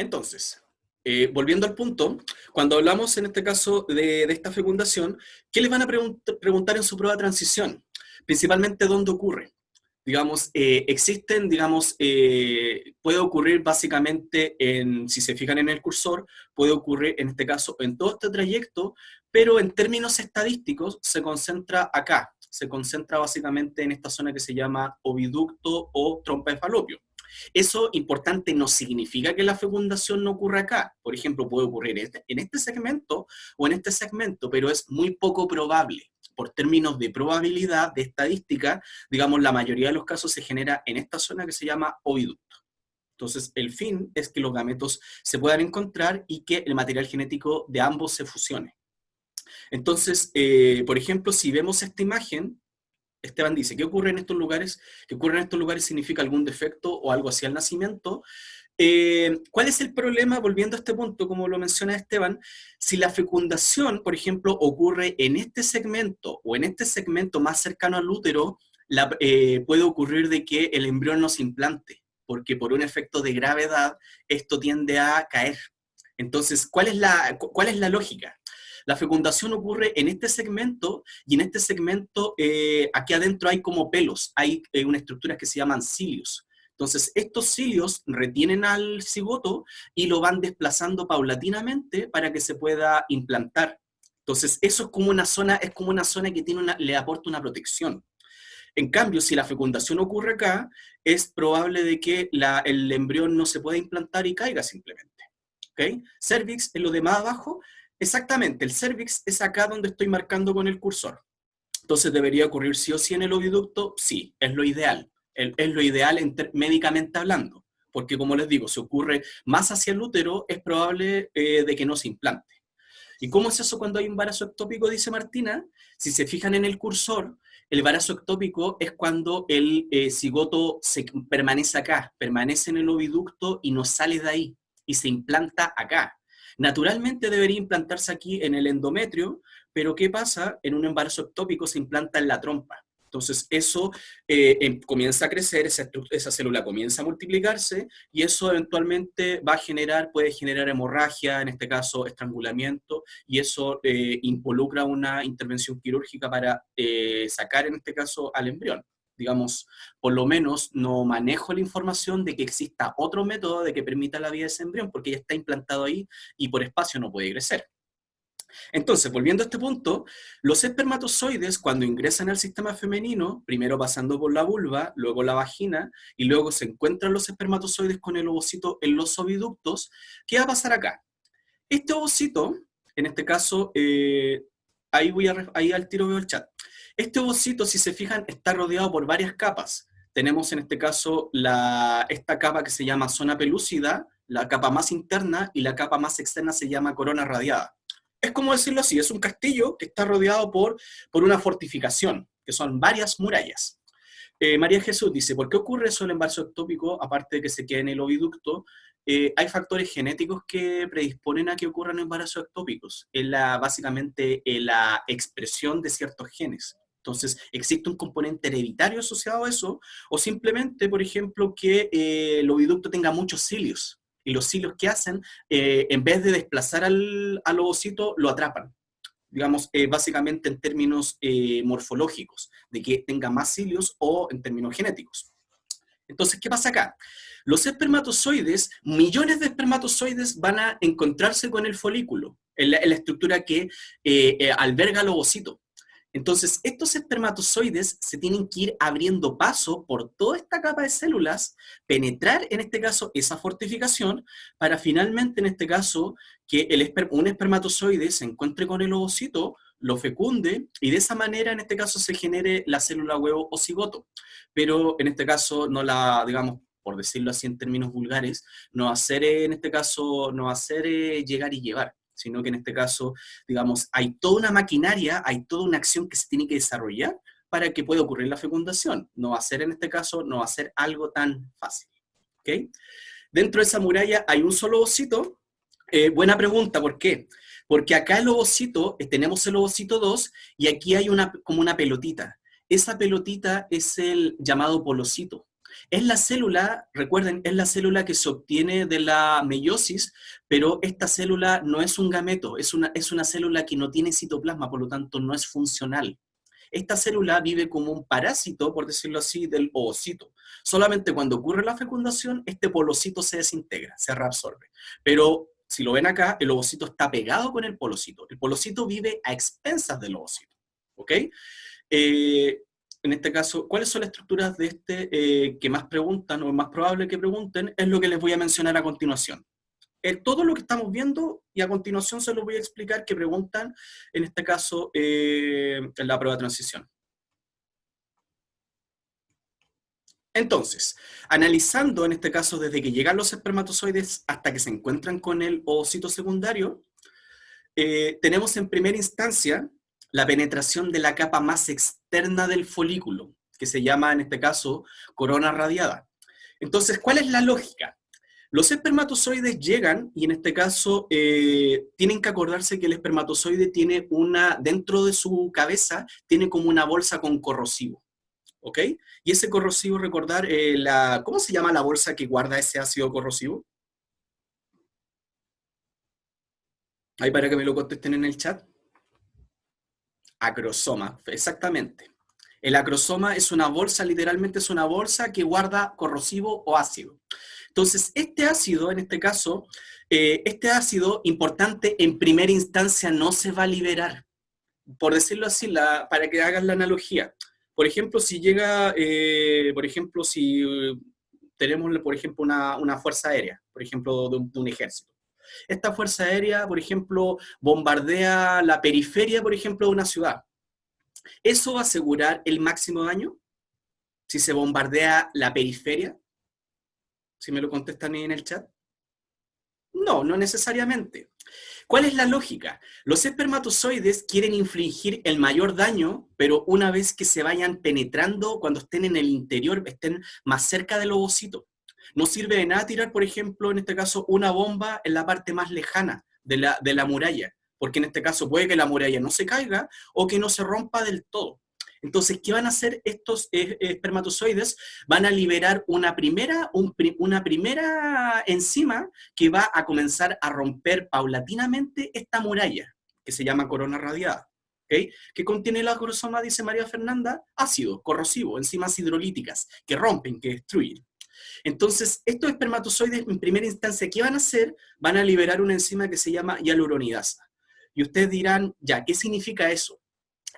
Entonces, volviendo al punto, cuando hablamos en este caso de esta fecundación, ¿qué les van a preguntar en su prueba de transición? Principalmente, ¿dónde ocurre? Digamos, existen, digamos, puede ocurrir básicamente, si se fijan en el cursor, puede ocurrir en este caso en todo este trayecto, pero en términos estadísticos se concentra acá, se concentra básicamente en esta zona que se llama oviducto o trompa de falopio. Eso, importante, no significa que la fecundación no ocurra acá. Por ejemplo, puede ocurrir en este segmento o en este segmento, pero es muy poco probable. Por términos de probabilidad, de estadística, digamos, la mayoría de los casos se genera en esta zona que se llama oviducto. Entonces, el fin es que los gametos se puedan encontrar y que el material genético de ambos se fusione. Entonces, por ejemplo, si vemos esta imagen, Esteban dice, ¿qué ocurre en estos lugares? ¿Qué ocurre en estos lugares significa algún defecto o algo hacia el nacimiento? ¿Cuál es el problema? Volviendo a este punto, como lo menciona Esteban, si la fecundación, por ejemplo, ocurre en este segmento o en este segmento más cercano al útero, puede ocurrir de que el embrión no se implante, porque por un efecto de gravedad esto tiende a caer. Entonces, ¿cuál es la lógica? La fecundación ocurre en este segmento, y en este segmento, aquí adentro hay como pelos, hay unas estructuras que se llaman cilios. Entonces, estos cilios retienen al cigoto y lo van desplazando paulatinamente para que se pueda implantar. Entonces, eso es como una zona que le aporta una protección. En cambio, si la fecundación ocurre acá, es probable de que el embrión no se pueda implantar y caiga simplemente. ¿Okay? Cervix es lo de más abajo. Exactamente, el cervix es acá donde estoy marcando con el cursor. Entonces, ¿debería ocurrir sí o sí en el oviducto? Sí, es lo ideal. Es lo ideal médicamente hablando. Porque, como les digo, si ocurre más hacia el útero, es probable de que no se implante. ¿Y cómo es eso cuando hay un embarazo ectópico? Dice Martina. Si se fijan en el cursor, el embarazo ectópico es cuando el cigoto permanece acá, permanece en el oviducto y no sale de ahí, y se implanta acá. Naturalmente debería implantarse aquí en el endometrio, pero ¿qué pasa? En un embarazo ectópico se implanta en la trompa. Entonces eso comienza a crecer, esa célula comienza a multiplicarse, y eso eventualmente puede generar hemorragia, en este caso estrangulamiento, y eso involucra una intervención quirúrgica para sacar, en este caso, al embrión. Digamos, por lo menos no manejo la información de que exista otro método de que permita la vida de ese embrión, porque ya está implantado ahí y por espacio no puede crecer. Entonces, volviendo a este punto, los espermatozoides, cuando ingresan al sistema femenino, primero pasando por la vulva, luego la vagina, y luego se encuentran los espermatozoides con el ovocito en los oviductos, ¿qué va a pasar acá? Este ovocito, en este caso, ahí al tiro veo el chat. Este ovocito, si se fijan, está rodeado por varias capas. Tenemos en este caso esta capa que se llama zona pelúcida, la capa más interna, y la capa más externa se llama corona radiada. Es como decirlo así, es un castillo que está rodeado por una fortificación, que son varias murallas. María Jesús dice, ¿por qué ocurre eso el embarazo ectópico? Aparte de que se quede en el oviducto, hay factores genéticos que predisponen a que ocurran embarazos ectópicos. Es básicamente la expresión de ciertos genes. Entonces, ¿existe un componente hereditario asociado a eso? O simplemente, por ejemplo, que el oviducto tenga muchos cilios. Y los cilios que hacen, en vez de desplazar al ovocito, lo atrapan. Digamos, básicamente en términos morfológicos, de que tenga más cilios, o en términos genéticos. Entonces, ¿qué pasa acá? Los espermatozoides, millones de espermatozoides van a encontrarse con el folículo, en la estructura que alberga el ovocito. Entonces, estos espermatozoides se tienen que ir abriendo paso por toda esta capa de células, penetrar, en este caso, esa fortificación, para finalmente, en este caso, que un espermatozoide se encuentre con el ovocito, lo fecunde, y de esa manera, en este caso, se genere la célula huevo o cigoto. Pero, en este caso, no la, digamos, por decirlo así en términos vulgares, no hacer, en este caso, no hacer llegar y llevar, sino que en este caso, digamos, hay toda una maquinaria, hay toda una acción que se tiene que desarrollar para que pueda ocurrir la fecundación. No va a ser, en este caso, no va a ser algo tan fácil. ¿Okay? Dentro de esa muralla hay un solo ovocito. Buena pregunta, ¿por qué? Porque acá el ovocito, tenemos el ovocito 2, y aquí hay como una pelotita. Esa pelotita es el llamado polocito. Es la célula, recuerden, es la célula que se obtiene de la meiosis, pero esta célula no es un gameto, es una célula que no tiene citoplasma, por lo tanto no es funcional. Esta célula vive como un parásito, por decirlo así, del ovocito. Solamente cuando ocurre la fecundación, este polocito se desintegra, se reabsorbe. Pero si lo ven acá, el ovocito está pegado con el polocito. El polocito vive a expensas del ovocito. ¿Ok? En este caso, ¿cuáles son las estructuras de este que más preguntan o más probable que pregunten? Es lo que les voy a mencionar a continuación. Todo lo que estamos viendo y a continuación se los voy a explicar que preguntan, en este caso, en la prueba de transición. Entonces, analizando en este caso desde que llegan los espermatozoides hasta que se encuentran con el ovocito secundario, tenemos en primera instancia la penetración de la capa más externa del folículo, que se llama en este caso corona radiada. Entonces, ¿cuál es la lógica? Los espermatozoides llegan y en este caso tienen que acordarse que el espermatozoide tiene dentro de su cabeza, tiene como una bolsa con corrosivo, ¿ok? Y ese corrosivo, recordar, ¿cómo se llama la bolsa que guarda ese ácido corrosivo? Ahí para que me lo contesten en el chat. Acrosoma, exactamente. El acrosoma es una bolsa, literalmente es una bolsa que guarda corrosivo o ácido. Entonces, este ácido, en este caso, este ácido importante en primera instancia no se va a liberar. Por decirlo así, para que hagan la analogía. Por ejemplo, si llega, por ejemplo, si tenemos, por ejemplo, una fuerza aérea, por ejemplo, de un ejército. Esta fuerza aérea, por ejemplo, bombardea la periferia, por ejemplo, de una ciudad. ¿Eso va a asegurar el máximo daño? Si se bombardea la periferia, si me lo contestan ahí en el chat. No, no necesariamente. ¿Cuál es la lógica? Los espermatozoides quieren infligir el mayor daño, pero una vez que se vayan penetrando, cuando estén en el interior, estén más cerca del ovocito. No sirve de nada tirar, por ejemplo, en este caso, una bomba en la parte más lejana de la muralla, porque en este caso puede que la muralla no se caiga o que no se rompa del todo. Entonces, ¿qué van a hacer estos espermatozoides? Van a liberar una primera enzima que va a comenzar a romper paulatinamente esta muralla, que se llama corona radiada. ¿Okay? ¿Qué contiene la acrosoma, dice María Fernanda? Ácido, corrosivo, enzimas hidrolíticas, que rompen, que destruyen. Entonces, estos espermatozoides, en primera instancia, ¿qué van a hacer? Van a liberar una enzima que se llama hialuronidasa. Y ustedes dirán, ya, ¿qué significa eso?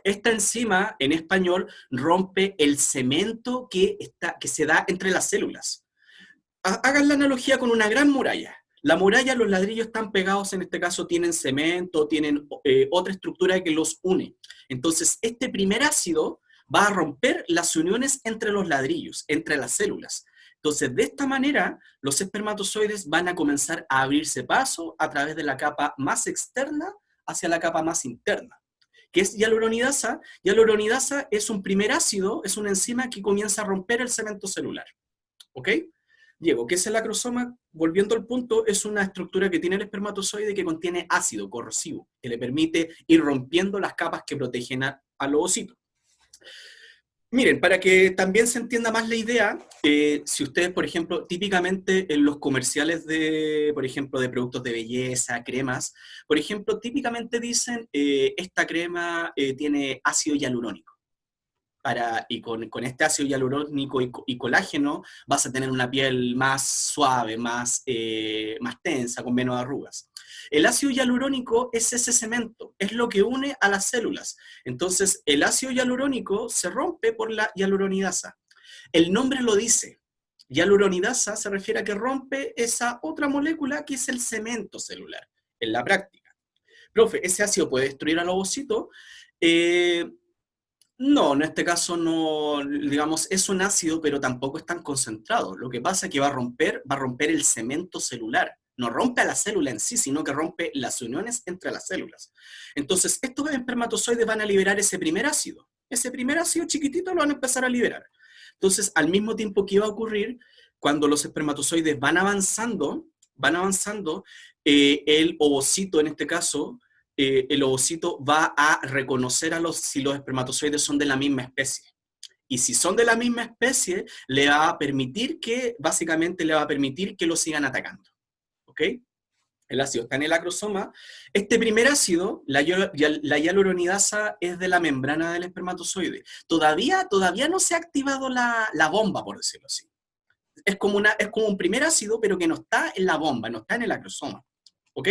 Esta enzima, en español, rompe el cemento que se da entre las células. Hagan la analogía con una gran muralla. La muralla, los ladrillos están pegados, en este caso tienen cemento, tienen otra estructura que los une. Entonces, este primer ácido va a romper las uniones entre los ladrillos, entre las células. Entonces, de esta manera, los espermatozoides van a comenzar a abrirse paso a través de la capa más externa hacia la capa más interna, que es hialuronidasa. Hialuronidasa es un primer ácido, es una enzima que comienza a romper el cemento celular. ¿Ok? Diego, ¿qué es el acrosoma? Volviendo al punto, es una estructura que tiene el espermatozoide que contiene ácido corrosivo, que le permite ir rompiendo las capas que protegen al ovocito. Miren, para que también se entienda más la idea, si ustedes, por ejemplo, típicamente en los comerciales de, por ejemplo, de productos de belleza, cremas, por ejemplo, típicamente dicen, esta crema tiene ácido hialurónico. Y con este ácido hialurónico y colágeno vas a tener una piel más suave, más tensa, con menos arrugas. El ácido hialurónico es ese cemento, es lo que une a las células. Entonces, el ácido hialurónico se rompe por la hialuronidasa. El nombre lo dice. Hialuronidasa se refiere a que rompe esa otra molécula que es el cemento celular, en la práctica. Profe, ¿ese ácido puede destruir al ovocito? No, en este caso no, digamos, es un ácido, pero tampoco es tan concentrado. Lo que pasa es que va a romper el cemento celular. No rompe a la célula en sí, sino que rompe las uniones entre las células. Entonces, estos espermatozoides van a liberar ese primer ácido. Ese primer ácido chiquitito lo van a empezar a liberar. Entonces, al mismo tiempo que va a ocurrir, cuando los espermatozoides van avanzando, el ovocito, en este caso, el ovocito va a reconocer si los espermatozoides son de la misma especie. Y si son de la misma especie, le va a permitir que, básicamente le va a permitir que lo sigan atacando. ¿Ok? El ácido está en el acrosoma. Este primer ácido, la hialuronidasa, es de la membrana del espermatozoide. Todavía no se ha activado la bomba, por decirlo así. Es como un primer ácido, pero que no está en la bomba, no está en el acrosoma. ¿Ok?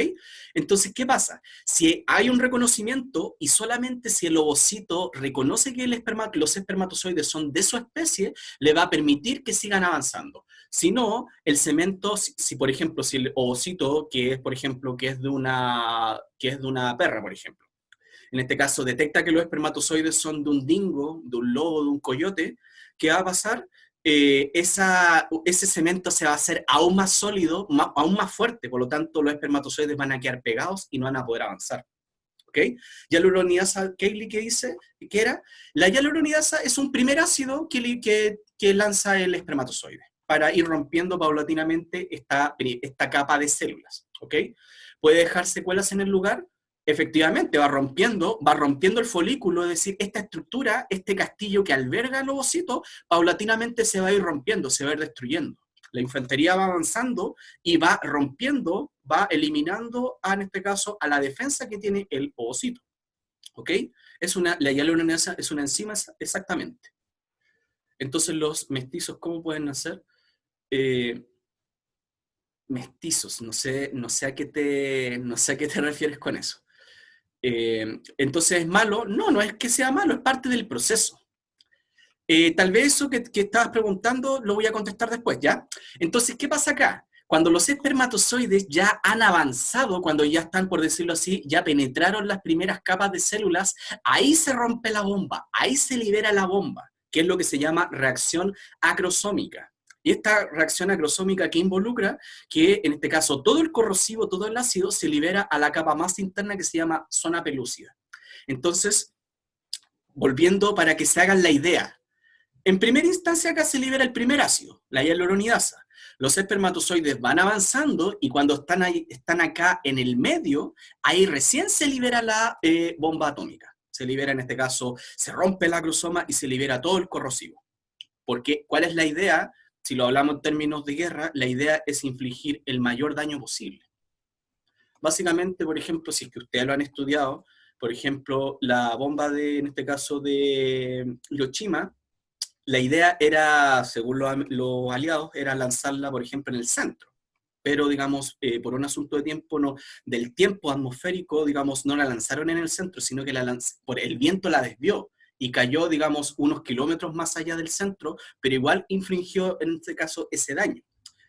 Entonces, ¿qué pasa? Si hay un reconocimiento y solamente si el ovocito reconoce que los espermatozoides son de su especie, le va a permitir que sigan avanzando. Si no, el cemento, si por ejemplo, si el ovocito, que es, por ejemplo, que es de una perra, por ejemplo, en este caso detecta que los espermatozoides son de un dingo, de un lobo, de un coyote, ¿qué va a pasar? Ese cemento se va a hacer aún más sólido, aún más fuerte, por lo tanto los espermatozoides van a quedar pegados y no van a poder avanzar. ¿Ok? Hialuronidasa, Kaylee, ¿qué dice? ¿Qué era? La hialuronidasa es un primer ácido que lanza el espermatozoide para ir rompiendo paulatinamente esta capa de células. ¿Ok? ¿Puede dejar secuelas en el lugar? Efectivamente, va rompiendo el folículo, es decir, esta estructura, este castillo que alberga el ovocito, paulatinamente se va a ir rompiendo, se va a ir destruyendo. La infantería va avanzando y va rompiendo, va eliminando, en este caso, a la defensa que tiene el ovocito. ¿Ok? La hialuronidasa es una enzima exactamente. Entonces los mestizos, ¿cómo pueden nacer? Mestizos, no sé a qué te refieres con eso. Entonces, ¿es malo? No, no es que sea malo, es parte del proceso. Tal vez eso que estabas preguntando lo voy a contestar después, ¿ya? Entonces, ¿qué pasa acá? Cuando los espermatozoides ya han avanzado, cuando ya están, por decirlo así, ya penetraron las primeras capas de células, ahí se rompe la bomba, ahí se libera la bomba, que es lo que se llama reacción acrosómica. Y esta reacción acrosómica que involucra que, en este caso, todo el corrosivo, todo el ácido, se libera a la capa más interna que se llama zona pelúcida. Entonces, volviendo para que se hagan la idea, en primera instancia acá se libera el primer ácido, la hialuronidasa. Los espermatozoides van avanzando y cuando están acá en el medio, ahí recién se libera la bomba atómica. Se libera, en este caso, se rompe el acrosoma y se libera todo el corrosivo. Porque, ¿cuál es la idea? Si lo hablamos en términos de guerra, la idea es infligir el mayor daño posible. Básicamente, por ejemplo, si es que ustedes lo han estudiado, por ejemplo, la bomba en este caso de Hiroshima, la idea era, según los aliados, era lanzarla, por ejemplo, en el centro. Pero, digamos, por un asunto de tiempo, del tiempo atmosférico, digamos, no la lanzaron en el centro, sino que por el viento la desvió y cayó, digamos, unos kilómetros más allá del centro, pero igual infligió, en este caso, ese daño.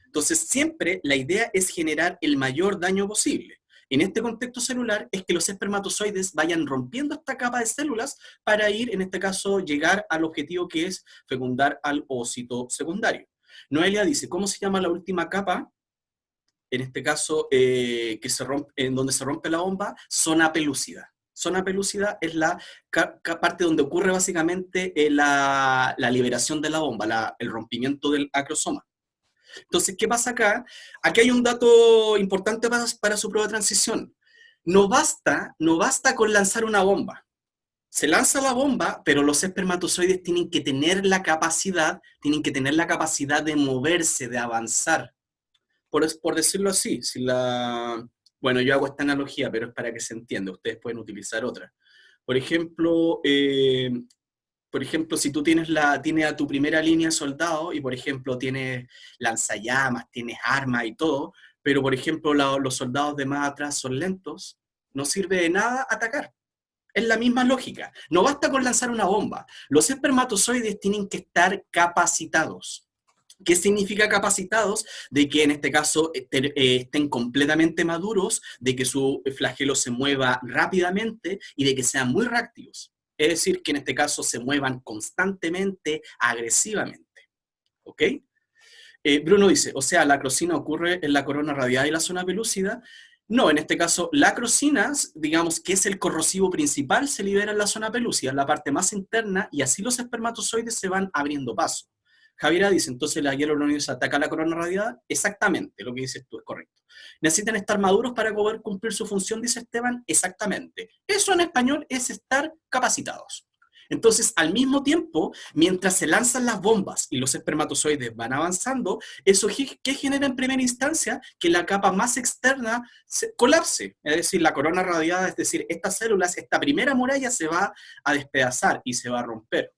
Entonces, siempre la idea es generar el mayor daño posible. En este contexto celular es que los espermatozoides vayan rompiendo esta capa de células para ir, en este caso, llegar al objetivo que es fecundar al ovocito secundario. Noelia dice, ¿cómo se llama la última capa? En este caso, en donde se rompe la bomba, zona pelúcida. Zona pelúcida es la parte donde ocurre básicamente la liberación de la bomba, el rompimiento del acrosoma. Entonces, ¿qué pasa acá? Aquí hay un dato importante para su prueba de transición. No basta con lanzar una bomba. Se lanza la bomba, pero los espermatozoides tienen que tener la capacidad de moverse, de avanzar. Por decirlo así, bueno, yo hago esta analogía, pero es para que se entienda, ustedes pueden utilizar otra. Por ejemplo, si tú tienes a tu primera línea de soldado y, por ejemplo, tienes lanzallamas, tienes armas y todo, pero, por ejemplo, los soldados de más atrás son lentos, no sirve de nada atacar. Es la misma lógica. No basta con lanzar una bomba. Los espermatozoides tienen que estar capacitados. ¿Qué significa capacitados? De que en este caso estén completamente maduros, de que su flagelo se mueva rápidamente y de que sean muy reactivos. Es decir, que en este caso se muevan constantemente, agresivamente. ¿Ok? Bruno dice, o sea, la acrosina ocurre en la corona radial y la zona pelúcida. No, en este caso, la acrosina, digamos que es el corrosivo principal, se libera en la zona pelúcida, en la parte más interna, y así los espermatozoides se van abriendo paso. Javiera dice, entonces la hialuronidasa ataca la corona radial. Exactamente, lo que dices tú es correcto. ¿Necesitan estar maduros para poder cumplir su función, dice Esteban? Exactamente. Eso en español es estar capacitados. Entonces, al mismo tiempo, mientras se lanzan las bombas y los espermatozoides van avanzando, ¿eso qué genera en primera instancia? Que la capa más externa se colapse, es decir, la corona radiada, es decir, estas células, esta primera muralla se va a despedazar y se va a romper.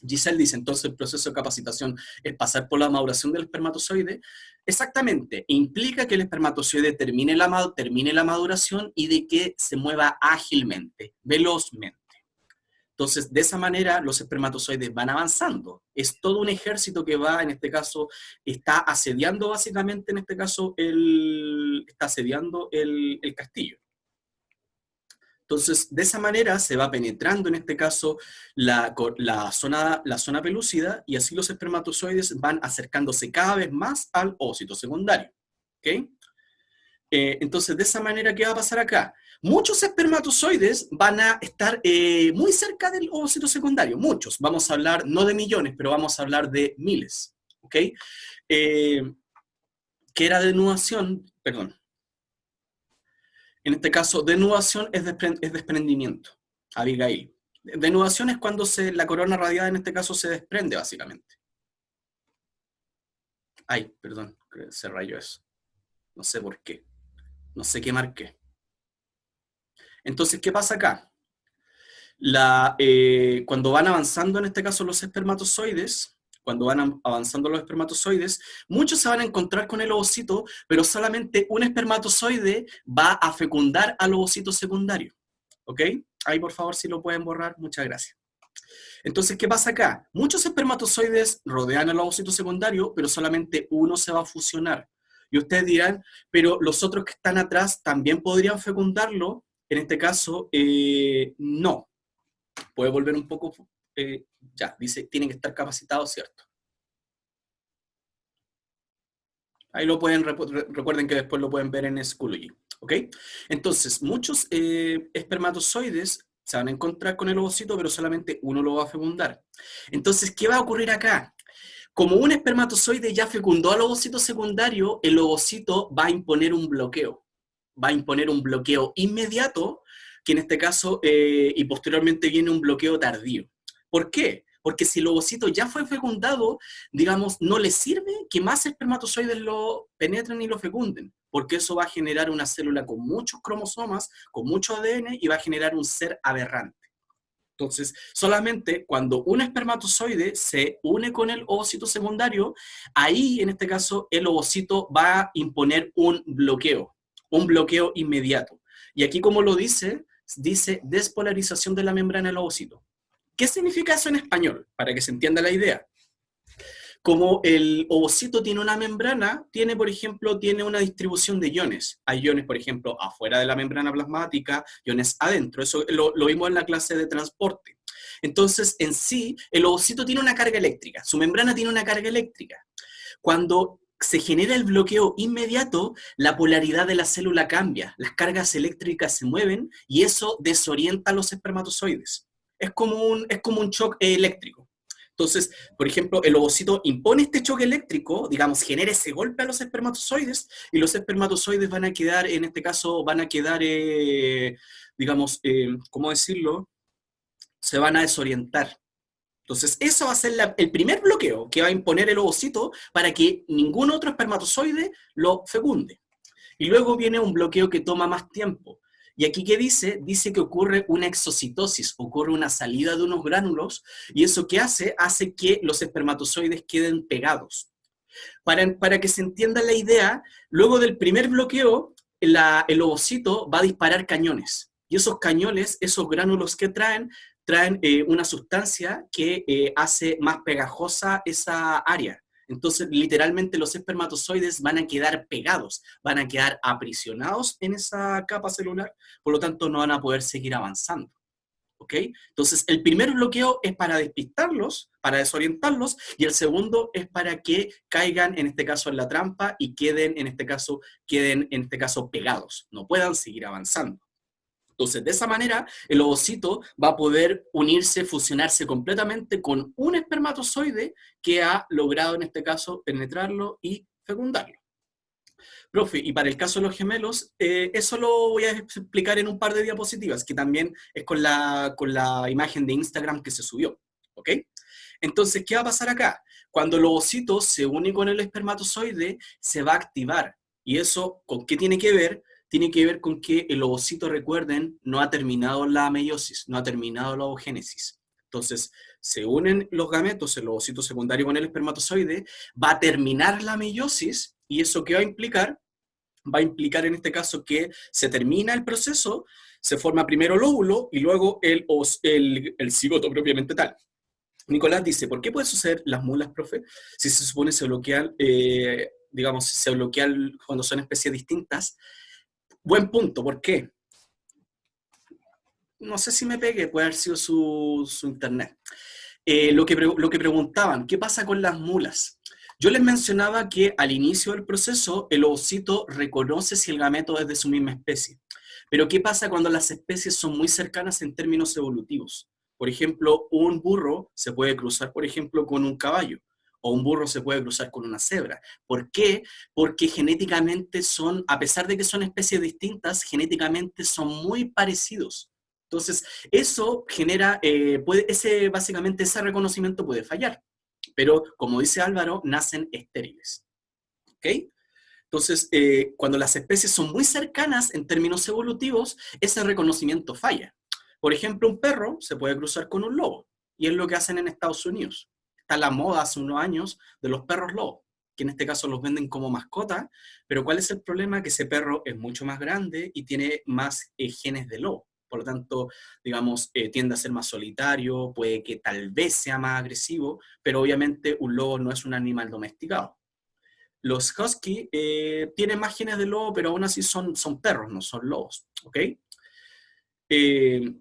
Giselle dice, entonces el proceso de capacitación es pasar por la maduración del espermatozoide. Exactamente, implica que el espermatozoide termine la maduración y de que se mueva ágilmente, velozmente. Entonces, de esa manera, los espermatozoides van avanzando. Es todo un ejército que va, en este caso, está asediando básicamente, en este caso, está asediando el castillo. Entonces, de esa manera se va penetrando, en este caso, la zona pelúcida, y así los espermatozoides van acercándose cada vez más al ovocito secundario. ¿Ok? Entonces, de esa manera, ¿qué va a pasar acá? Muchos espermatozoides van a estar muy cerca del ovocito secundario, muchos. Vamos a hablar no de millones, pero vamos a hablar de miles. ¿Ok? Que era denudación, perdón. En este caso, denudación es desprendimiento, Abigail. Denudación es cuando la corona radiada, en este caso, se desprende, básicamente. Ay, perdón, se rayó eso. No sé por qué. No sé qué marqué. Entonces, ¿qué pasa acá? Cuando van avanzando, en este caso, los espermatozoides, muchos se van a encontrar con el ovocito, pero solamente un espermatozoide va a fecundar al ovocito secundario. ¿Ok? Ahí, por favor, si lo pueden borrar, muchas gracias. Entonces, ¿qué pasa acá? Muchos espermatozoides rodean el ovocito secundario, pero solamente uno se va a fusionar. Y ustedes dirán, pero los otros que están atrás también podrían fecundarlo. En este caso, no. Puede volver un poco, ya, dice, tienen que estar capacitados, ¿cierto? Ahí lo pueden, recuerden que después lo pueden ver en Schoology, ¿ok? Entonces, muchos espermatozoides se van a encontrar con el ovocito, pero solamente uno lo va a fecundar. Entonces, ¿qué va a ocurrir acá? Como un espermatozoide ya fecundó al ovocito secundario, el ovocito va a imponer un bloqueo. Va a imponer un bloqueo inmediato, que en este caso, y posteriormente viene un bloqueo tardío. ¿Por qué? Porque si el ovocito ya fue fecundado, digamos, no le sirve que más espermatozoides lo penetren y lo fecunden, porque eso va a generar una célula con muchos cromosomas, con mucho ADN, y va a generar un ser aberrante. Entonces, solamente cuando un espermatozoide se une con el ovocito secundario, ahí, en este caso, el ovocito va a imponer un bloqueo inmediato. Y aquí, como lo dice despolarización de la membrana del ovocito. ¿Qué significa eso en español? Para que se entienda la idea. Como el ovocito tiene una membrana, por ejemplo, tiene una distribución de iones. Hay iones, por ejemplo, afuera de la membrana plasmática, iones adentro. Eso lo vimos en la clase de transporte. Entonces, en sí, el ovocito tiene una carga eléctrica. Su membrana tiene una carga eléctrica. Cuando se genera el bloqueo inmediato, la polaridad de la célula cambia, las cargas eléctricas se mueven y eso desorienta a los espermatozoides. Es como un shock eléctrico. Entonces, por ejemplo, el ovocito impone este choque eléctrico, digamos, genera ese golpe a los espermatozoides, y los espermatozoides van a quedar, en este caso, digamos, ¿cómo decirlo? Se van a desorientar. Entonces, eso va a ser el primer bloqueo que va a imponer el ovocito para que ningún otro espermatozoide lo fecunde. Y luego viene un bloqueo que toma más tiempo. Y aquí, ¿qué dice? Dice que ocurre una exocitosis, ocurre una salida de unos gránulos, y eso ¿qué hace? Hace que los espermatozoides queden pegados. Para que se entienda la idea, luego del primer bloqueo, el ovocito va a disparar cañones. Y esos cañones, esos gránulos que traen una sustancia que hace más pegajosa esa área. Entonces, literalmente los espermatozoides van a quedar pegados, van a quedar aprisionados en esa capa celular, por lo tanto no van a poder seguir avanzando. ¿Ok? Entonces, el primer bloqueo es para despistarlos, para desorientarlos, y el segundo es para que caigan, en este caso, en la trampa y queden, en este caso, pegados, no puedan seguir avanzando. Entonces, de esa manera, el ovocito va a poder unirse, fusionarse completamente con un espermatozoide que ha logrado, en este caso, penetrarlo y fecundarlo. Profe, y para el caso de los gemelos, eso lo voy a explicar en un par de diapositivas, que también es con la imagen de Instagram que se subió, ¿ok? Entonces, ¿qué va a pasar acá? Cuando el ovocito se une con el espermatozoide, se va a activar. ¿Y eso con qué tiene que ver? Tiene que ver con que el ovocito, recuerden, no ha terminado la meiosis, no ha terminado la ovogénesis. Entonces, se unen los gametos, el ovocito secundario con el espermatozoide, va a terminar la meiosis, y eso qué va a implicar? Va a implicar en este caso que se termina el proceso, se forma primero el óvulo y luego el cigoto propiamente tal. Nicolás dice, ¿por qué puede suceder las mulas, profe? Si se supone se bloquean, digamos, se bloquean cuando son especies distintas. Buen punto, ¿por qué? No sé si me pegue, puede haber sido su internet. Lo que preguntaban, ¿qué pasa con las mulas? Yo les mencionaba que al inicio del proceso el ovocito reconoce si el gameto es de su misma especie. Pero ¿qué pasa cuando las especies son muy cercanas en términos evolutivos? Por ejemplo, un burro se puede cruzar, por ejemplo, con un caballo, o un burro se puede cruzar con una cebra. ¿Por qué? Porque genéticamente son, a pesar de que son especies distintas, genéticamente son muy parecidos. Entonces, eso genera, básicamente ese reconocimiento puede fallar. Pero, como dice Álvaro, nacen estériles. ¿Ok? Entonces, cuando las especies son muy cercanas en términos evolutivos, ese reconocimiento falla. Por ejemplo, un perro se puede cruzar con un lobo, y es lo que hacen en Estados Unidos. Está la moda hace unos años de los perros lobos, que en este caso los venden como mascota, pero ¿cuál es el problema? Que ese perro es mucho más grande y tiene más genes de lobo. Por lo tanto, digamos, tiende a ser más solitario, puede que tal vez sea más agresivo, pero obviamente un lobo no es un animal domesticado. Los husky tienen más genes de lobo, pero aún así son perros, no son lobos, ¿ok? Eh,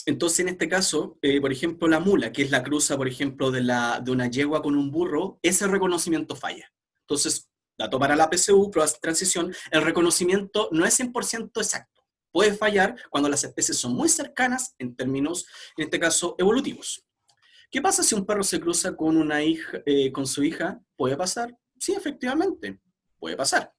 entonces, en este caso, por ejemplo, la mula, que es la cruza, por ejemplo, de una yegua con un burro, ese reconocimiento falla. Entonces, dato para la PSU, prueba de transición, el reconocimiento no es 100% exacto. Puede fallar cuando las especies son muy cercanas en términos, en este caso, evolutivos. ¿Qué pasa si un perro se cruza con una hija, con su hija? ¿Puede pasar? Sí, efectivamente, puede pasar.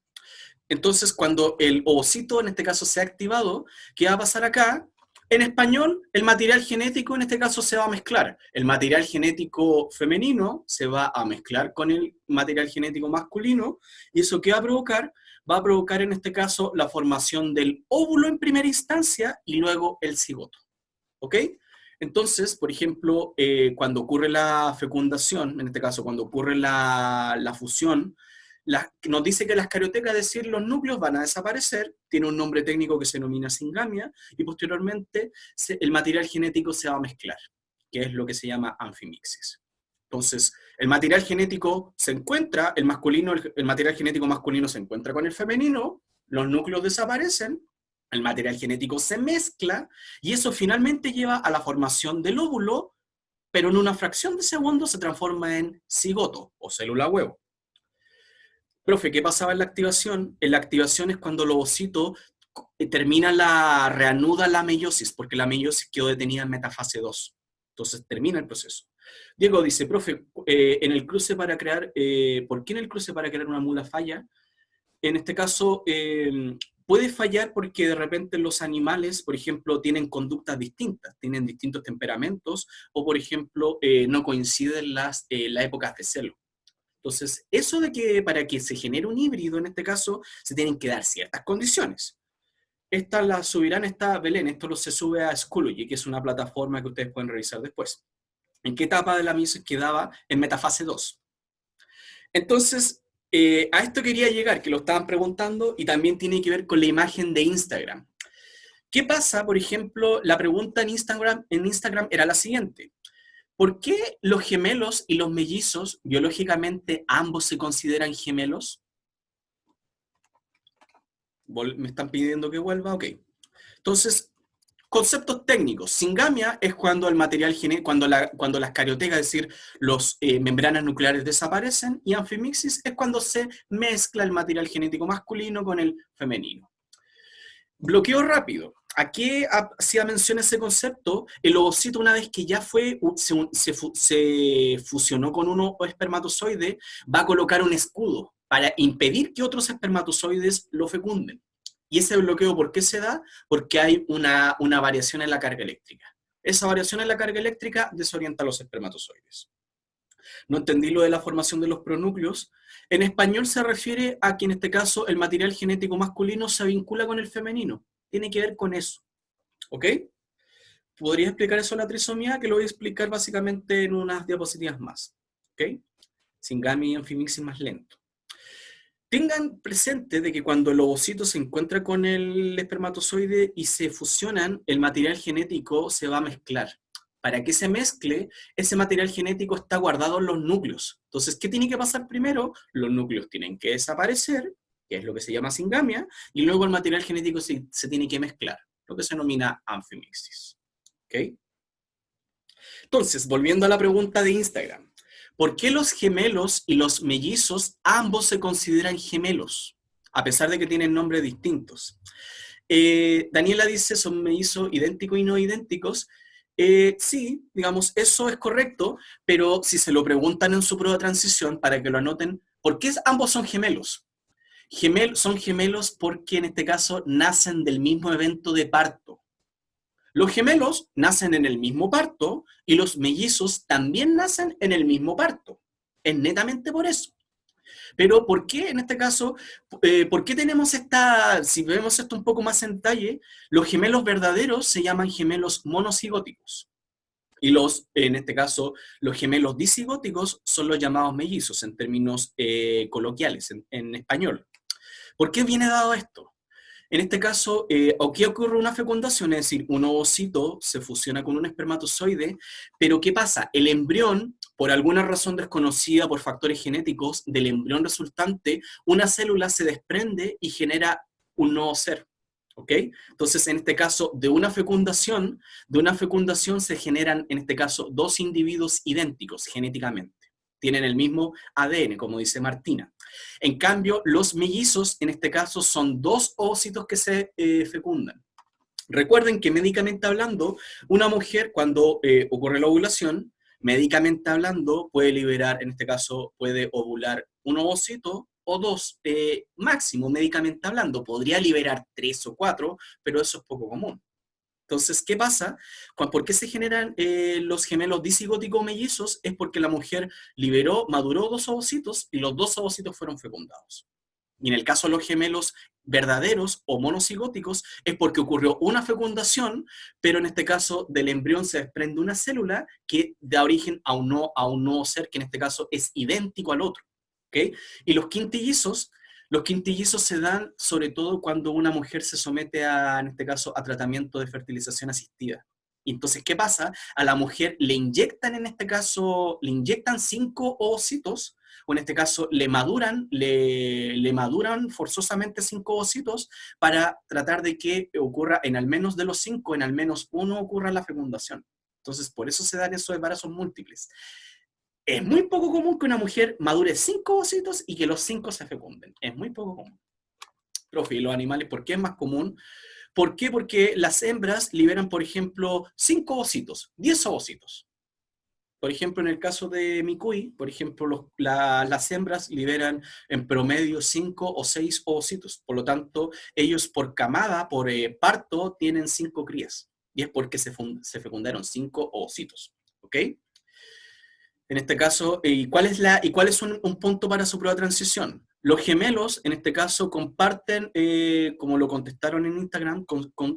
Entonces, cuando el ovocito, en este caso, se ha activado, ¿qué va a pasar acá? En español, el material genético, en este caso, se va a mezclar. El material genético femenino se va a mezclar con el material genético masculino, y eso ¿qué va a provocar? Va a provocar, en este caso, la formación del óvulo en primera instancia y luego el cigoto. ¿Ok? Entonces, por ejemplo, cuando ocurre la fecundación, en este caso, cuando ocurre la fusión, nos dice que las cariotecas, es decir, los núcleos van a desaparecer, tiene un nombre técnico que se denomina singamia, y posteriormente el material genético se va a mezclar, que es lo que se llama anfimixis. Entonces, el material genético se encuentra, el material genético masculino se encuentra con el femenino, los núcleos desaparecen, el material genético se mezcla, y eso finalmente lleva a la formación del óvulo, pero en una fracción de segundo se transforma en cigoto o célula huevo. Profe, ¿qué pasaba en la activación? En la activación es cuando el ovocito reanuda la meiosis, porque la meiosis quedó detenida en metafase 2. Entonces termina el proceso. Diego dice, profe, en el cruce para crear, ¿por qué en el cruce para crear una mula falla? En este caso, puede fallar porque de repente los animales, por ejemplo, tienen conductas distintas, tienen distintos temperamentos, o por ejemplo, no coinciden las épocas de celo. Entonces, eso de que para que se genere un híbrido, en este caso, se tienen que dar ciertas condiciones. Esta la subirán, esta Belén, esto se sube a Schoology, que es una plataforma que ustedes pueden revisar después. ¿En qué etapa de la meiosis quedaba? En metafase 2. Entonces, a esto quería llegar, que lo estaban preguntando, y también tiene que ver con la imagen de Instagram. ¿Qué pasa, por ejemplo, la pregunta en Instagram era la siguiente? ¿Por qué los gemelos y los mellizos, biológicamente, ambos se consideran gemelos? ¿Me están pidiendo que vuelva? Ok. Entonces, conceptos técnicos. Singamia es cuando el material cuando las cariotecas, es decir, las membranas nucleares desaparecen, y anfimixis es cuando se mezcla el material genético masculino con el femenino. Bloqueo rápido. ¿A qué hacía mención ese concepto? El ovocito, una vez que ya se fusionó con un espermatozoide, va a colocar un escudo. para impedir que otros espermatozoides lo fecunden. ¿Y ese bloqueo por qué se da? Porque hay una variación en la carga eléctrica. Esa variación en la carga eléctrica desorienta a los espermatozoides. No entendí lo de la formación de los pronúcleos. En español se refiere a que en este caso el material genético masculino se vincula con el femenino. Tiene que ver con eso. ¿Ok? ¿Podría explicar eso la trisomía? Que lo voy a explicar básicamente en unas diapositivas más. ¿Ok? Singami y Amphimixis más lento. Tengan presente de que cuando el ovocito se encuentra con el espermatozoide y se fusionan, el material genético se va a mezclar. Para que se mezcle, ese material genético está guardado en los núcleos. Entonces, ¿qué tiene que pasar primero? Los núcleos tienen que desaparecer, que es lo que se llama singamia, y luego el material genético se tiene que mezclar, lo que se denomina amphimixis. ¿Ok? Entonces, volviendo a la pregunta de Instagram. ¿Por qué los gemelos y los mellizos ambos se consideran gemelos, a pesar de que tienen nombres distintos? Daniela dice, ¿son mellizos idénticos y no idénticos? Sí, digamos, eso es correcto, pero si se lo preguntan en su prueba de transición, para que lo anoten, ¿por qué ambos son gemelos? Son gemelos porque en este caso nacen del mismo evento de parto. Los gemelos nacen en el mismo parto y los mellizos también nacen en el mismo parto. Es netamente por eso. Pero ¿por qué en este caso, por qué tenemos si vemos esto un poco más en detalle, los gemelos verdaderos se llaman gemelos monocigóticos? Y en este caso, los gemelos disigóticos son los llamados mellizos en términos coloquiales, en español. ¿Por qué viene dado esto? En este caso, ¿qué ocurre una fecundación? Es decir, un ovocito se fusiona con un espermatozoide, pero ¿qué pasa? El embrión, por alguna razón desconocida por factores genéticos del embrión resultante, una célula se desprende y genera un nuevo ser. ¿Ok? Entonces, en este caso, de una fecundación se generan, en este caso, dos individuos idénticos genéticamente. Tienen el mismo ADN, como dice Martina. En cambio, los mellizos, en este caso, son dos ovocitos que se fecundan. Recuerden que médicamente hablando, una mujer cuando ocurre la ovulación, médicamente hablando, puede liberar, en este caso, puede ovular un ovocito o dos, máximo, médicamente hablando. Podría liberar 3 o 4, pero eso es poco común. Entonces, ¿qué pasa? ¿Por qué se generan los gemelos disigóticos mellizos? Es porque la mujer maduró dos ovocitos y los dos ovocitos fueron fecundados. Y en el caso de los gemelos verdaderos o monocigóticos es porque ocurrió una fecundación, pero en este caso del embrión se desprende una célula que da origen a un nuevo ser que en este caso es idéntico al otro. ¿Okay? Y los quintillizos se dan sobre todo cuando una mujer se somete en este caso, a tratamiento de fertilización asistida. Y entonces, ¿qué pasa? A la mujer le inyectan, en este caso, 5 ovocitos, o en este caso le maduran forzosamente 5 ovocitos para tratar de que ocurra en al menos de los 5, en al menos uno ocurra la fecundación. Entonces, por eso se dan esos embarazos múltiples. Es muy poco común que una mujer madure 5 ovocitos y que los 5 se fecunden. Es muy poco común. Profe, ¿y los animales por qué es más común? ¿Por qué? Porque las hembras liberan, por ejemplo, 5 ovocitos, 10 ovocitos. Por ejemplo, en el caso de mi cuy, por ejemplo, las hembras liberan en promedio 5 o 6 ovocitos. Por lo tanto, ellos por camada, por parto, tienen 5 crías. Y es porque se fecundaron 5 ovocitos. ¿Ok? En este caso, ¿cuál es un punto para su prueba de transición? Los gemelos, en este caso, comparten, como lo contestaron en Instagram,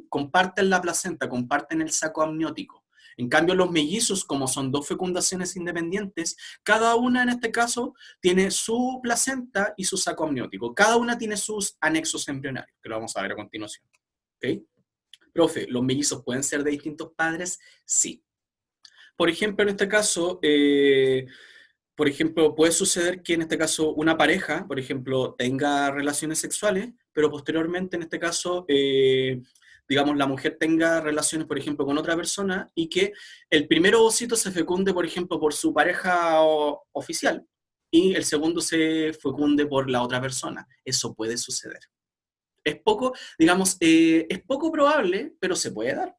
comparten la placenta, comparten el saco amniótico. En cambio, los mellizos, como son dos fecundaciones independientes, cada una en este caso tiene su placenta y su saco amniótico. Cada una tiene sus anexos embrionarios, que lo vamos a ver a continuación. ¿Okay? Profe, ¿los mellizos pueden ser de distintos padres? Sí. Por ejemplo, en este caso, puede suceder que en este caso una pareja, por ejemplo, tenga relaciones sexuales, pero posteriormente, en este caso, digamos, la mujer tenga relaciones, por ejemplo, con otra persona y que el primer ovocito se fecunde, por ejemplo, por su pareja oficial y el segundo se fecunde por la otra persona. Eso puede suceder. Es poco, digamos, es poco probable, pero se puede dar.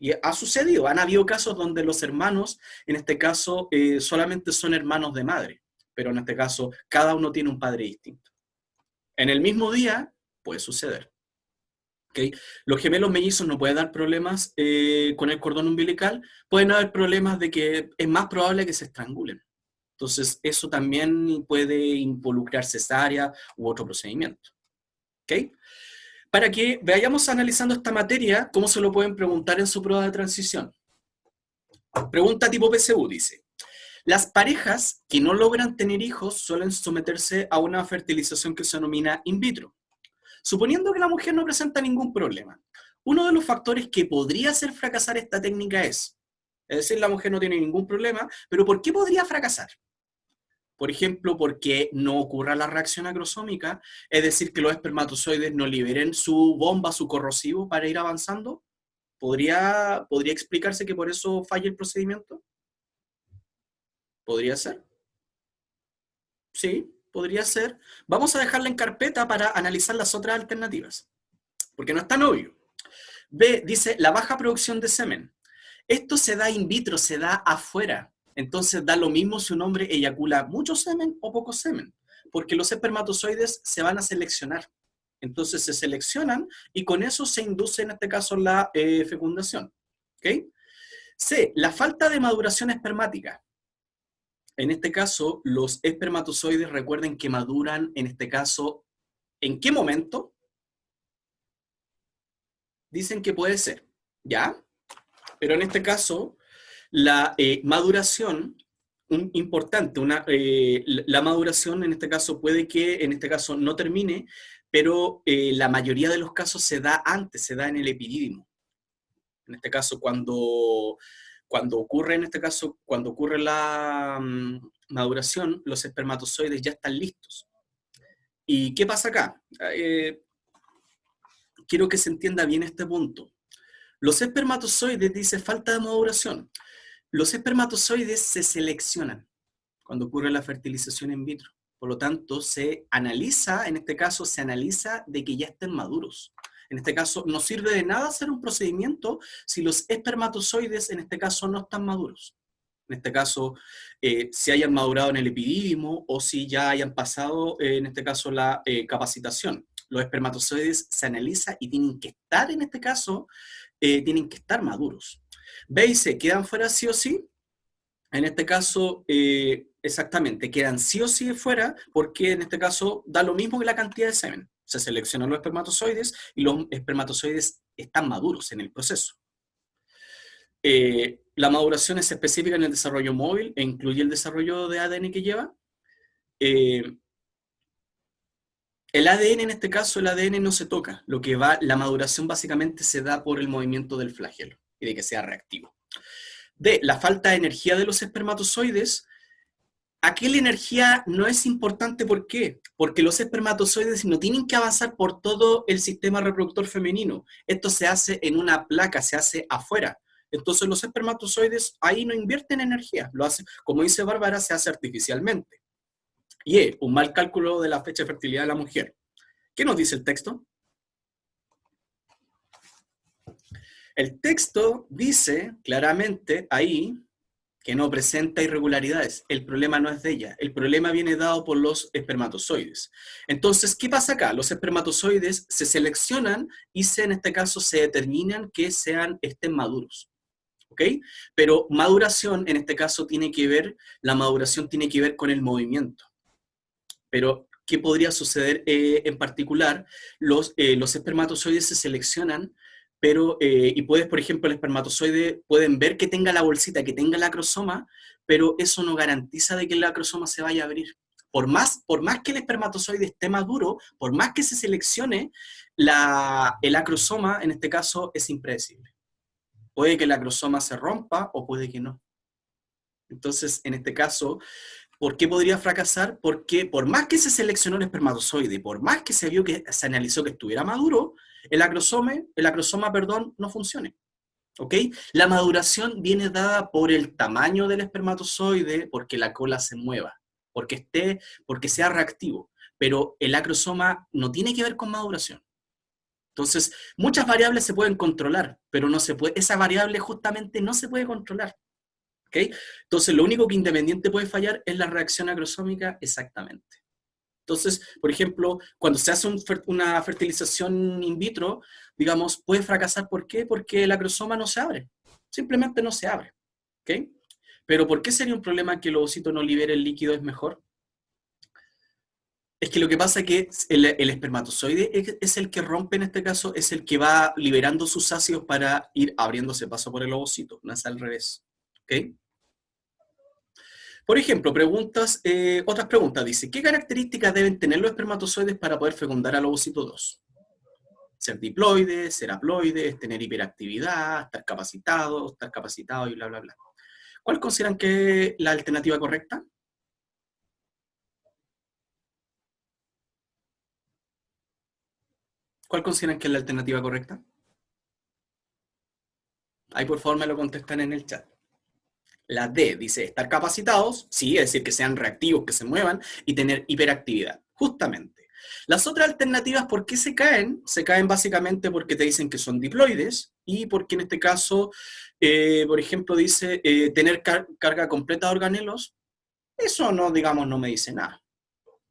Y ha sucedido, han habido casos donde los hermanos, en este caso, solamente son hermanos de madre. pero en este caso cada uno tiene un padre distinto. En el mismo día puede suceder. ¿Okay? Los gemelos mellizos no pueden dar problemas con el cordón umbilical, pueden haber problemas de que es más probable que se estrangulen. Entonces, eso también puede involucrar cesárea u otro procedimiento. ¿Okay? Para que vayamos analizando esta materia, ¿cómo se lo pueden preguntar en su prueba de transición? Pregunta tipo PSU, dice. Las parejas que no logran tener hijos suelen someterse a una fertilización que se denomina in vitro. Suponiendo que la mujer no presenta ningún problema, uno de los factores que podría hacer fracasar esta técnica es decir, la mujer no tiene ningún problema, pero ¿por qué podría fracasar? Por ejemplo, porque no ocurra la reacción acrosómica, es decir, que los espermatozoides no liberen su bomba, su corrosivo para ir avanzando. ¿Podría explicarse que por eso falle el procedimiento? ¿Podría ser? Sí, podría ser. Vamos a dejarla en carpeta para analizar las otras alternativas, porque no es tan obvio. B, dice la baja producción de semen. Esto se da in vitro, se da afuera. Entonces da lo mismo si un hombre eyacula mucho semen o poco semen, porque los espermatozoides se van a seleccionar. Entonces se seleccionan y con eso se induce en este caso la fecundación. ¿Okay? C, la falta de maduración espermática. En este caso, los espermatozoides, recuerden que maduran, en este caso, ¿en qué momento? Dicen que puede ser, ¿ya? Pero en este caso, la maduración, importante, la maduración en este caso puede que en este caso no termine, pero la mayoría de los casos se da antes, se da en el epidídimo. En este caso, cuando ocurre, en este caso, cuando ocurre la maduración, los espermatozoides ya están listos. ¿Y qué pasa acá? Quiero que se entienda bien este punto. Los espermatozoides, dice falta de maduración. Los espermatozoides se seleccionan cuando ocurre la fertilización in vitro. Por lo tanto, se analiza, en este caso, se analiza de que ya estén maduros. En este caso, no sirve de nada hacer un procedimiento si los espermatozoides, en este caso, no están maduros. En este caso, si hayan madurado en el epidídimo o si ya hayan pasado, en este caso, la capacitación. Los espermatozoides se analizan y tienen que estar, en este caso, tienen que estar maduros. B y C, ¿quedan fuera sí o sí? En este caso, exactamente, quedan sí o sí fuera porque en este caso da lo mismo que la cantidad de semen. Se seleccionan los espermatozoides y los espermatozoides están maduros en el proceso. La maduración es específica en el desarrollo móvil e incluye el desarrollo de ADN que lleva. El ADN, en este caso, el ADN no se toca. La maduración básicamente se da por el movimiento del flagelo y de que sea reactivo. D, la falta de energía de los espermatozoides. Aquí la energía no es importante, ¿por qué? Porque los espermatozoides no tienen que avanzar por todo el sistema reproductor femenino. Esto se hace en una placa, se hace afuera. Entonces los espermatozoides ahí no invierten energía. Lo hacen, como dice Bárbara, se hace artificialmente. Y es un mal cálculo de la fecha de fertilidad de la mujer. ¿Qué nos dice el texto? El texto dice claramente ahí que no presenta irregularidades. El problema no es de ella. El problema viene dado por los espermatozoides. Entonces, ¿qué pasa acá? Los espermatozoides se seleccionan y en este caso se determinan que estén maduros. ¿Ok? Pero maduración, en este caso, la maduración tiene que ver con el movimiento. Pero, ¿qué podría suceder en particular? Los espermatozoides se seleccionan, pero, y puedes, por ejemplo, el espermatozoide, pueden ver que tenga la bolsita, que tenga el acrosoma, pero eso no garantiza de que el acrosoma se vaya a abrir. Por más que el espermatozoide esté maduro, por más que se seleccione, el acrosoma, en este caso, es impredecible. Puede que el acrosoma se rompa o puede que no. Entonces, en este caso, ¿por qué podría fracasar? Porque por más que se seleccionó el espermatozoide, por más que se analizó que estuviera maduro, el acrosoma, no funcione. ¿Ok? La maduración viene dada por el tamaño del espermatozoide, porque la cola se mueva, porque sea reactivo. Pero el acrosoma no tiene que ver con maduración. Entonces, muchas variables se pueden controlar, pero esa variable justamente no se puede controlar. ¿ok? Entonces, lo único que independiente puede fallar es la reacción acrosómica exactamente. Entonces, por ejemplo, cuando se hace una fertilización in vitro, digamos, puede fracasar. ¿Por qué? Porque el acrosoma no se abre. Simplemente no se abre. ¿Ok? Pero ¿por qué sería un problema que el ovocito no libere el líquido es mejor? Es que lo que pasa es que el espermatozoide es el que rompe, en este caso, es el que va liberando sus ácidos para ir abriéndose paso por el ovocito, no es al revés. ¿Ok? Por ejemplo, otras preguntas. Dice, ¿qué características deben tener los espermatozoides para poder fecundar al ovocito 2? Ser diploides, ser haploides, tener hiperactividad, estar capacitado y bla, bla, bla. ¿Cuál consideran que es la alternativa correcta? ¿Cuál consideran que es la alternativa correcta? Ahí por favor me lo contestan en el chat. La D dice estar capacitados, sí, es decir, que sean reactivos, que se muevan, y tener hiperactividad, justamente. Las otras alternativas, ¿por qué se caen? Se caen básicamente porque te dicen que son diploides y porque en este caso, por ejemplo, dice tener carga completa de organelos. Eso no, digamos, no me dice nada.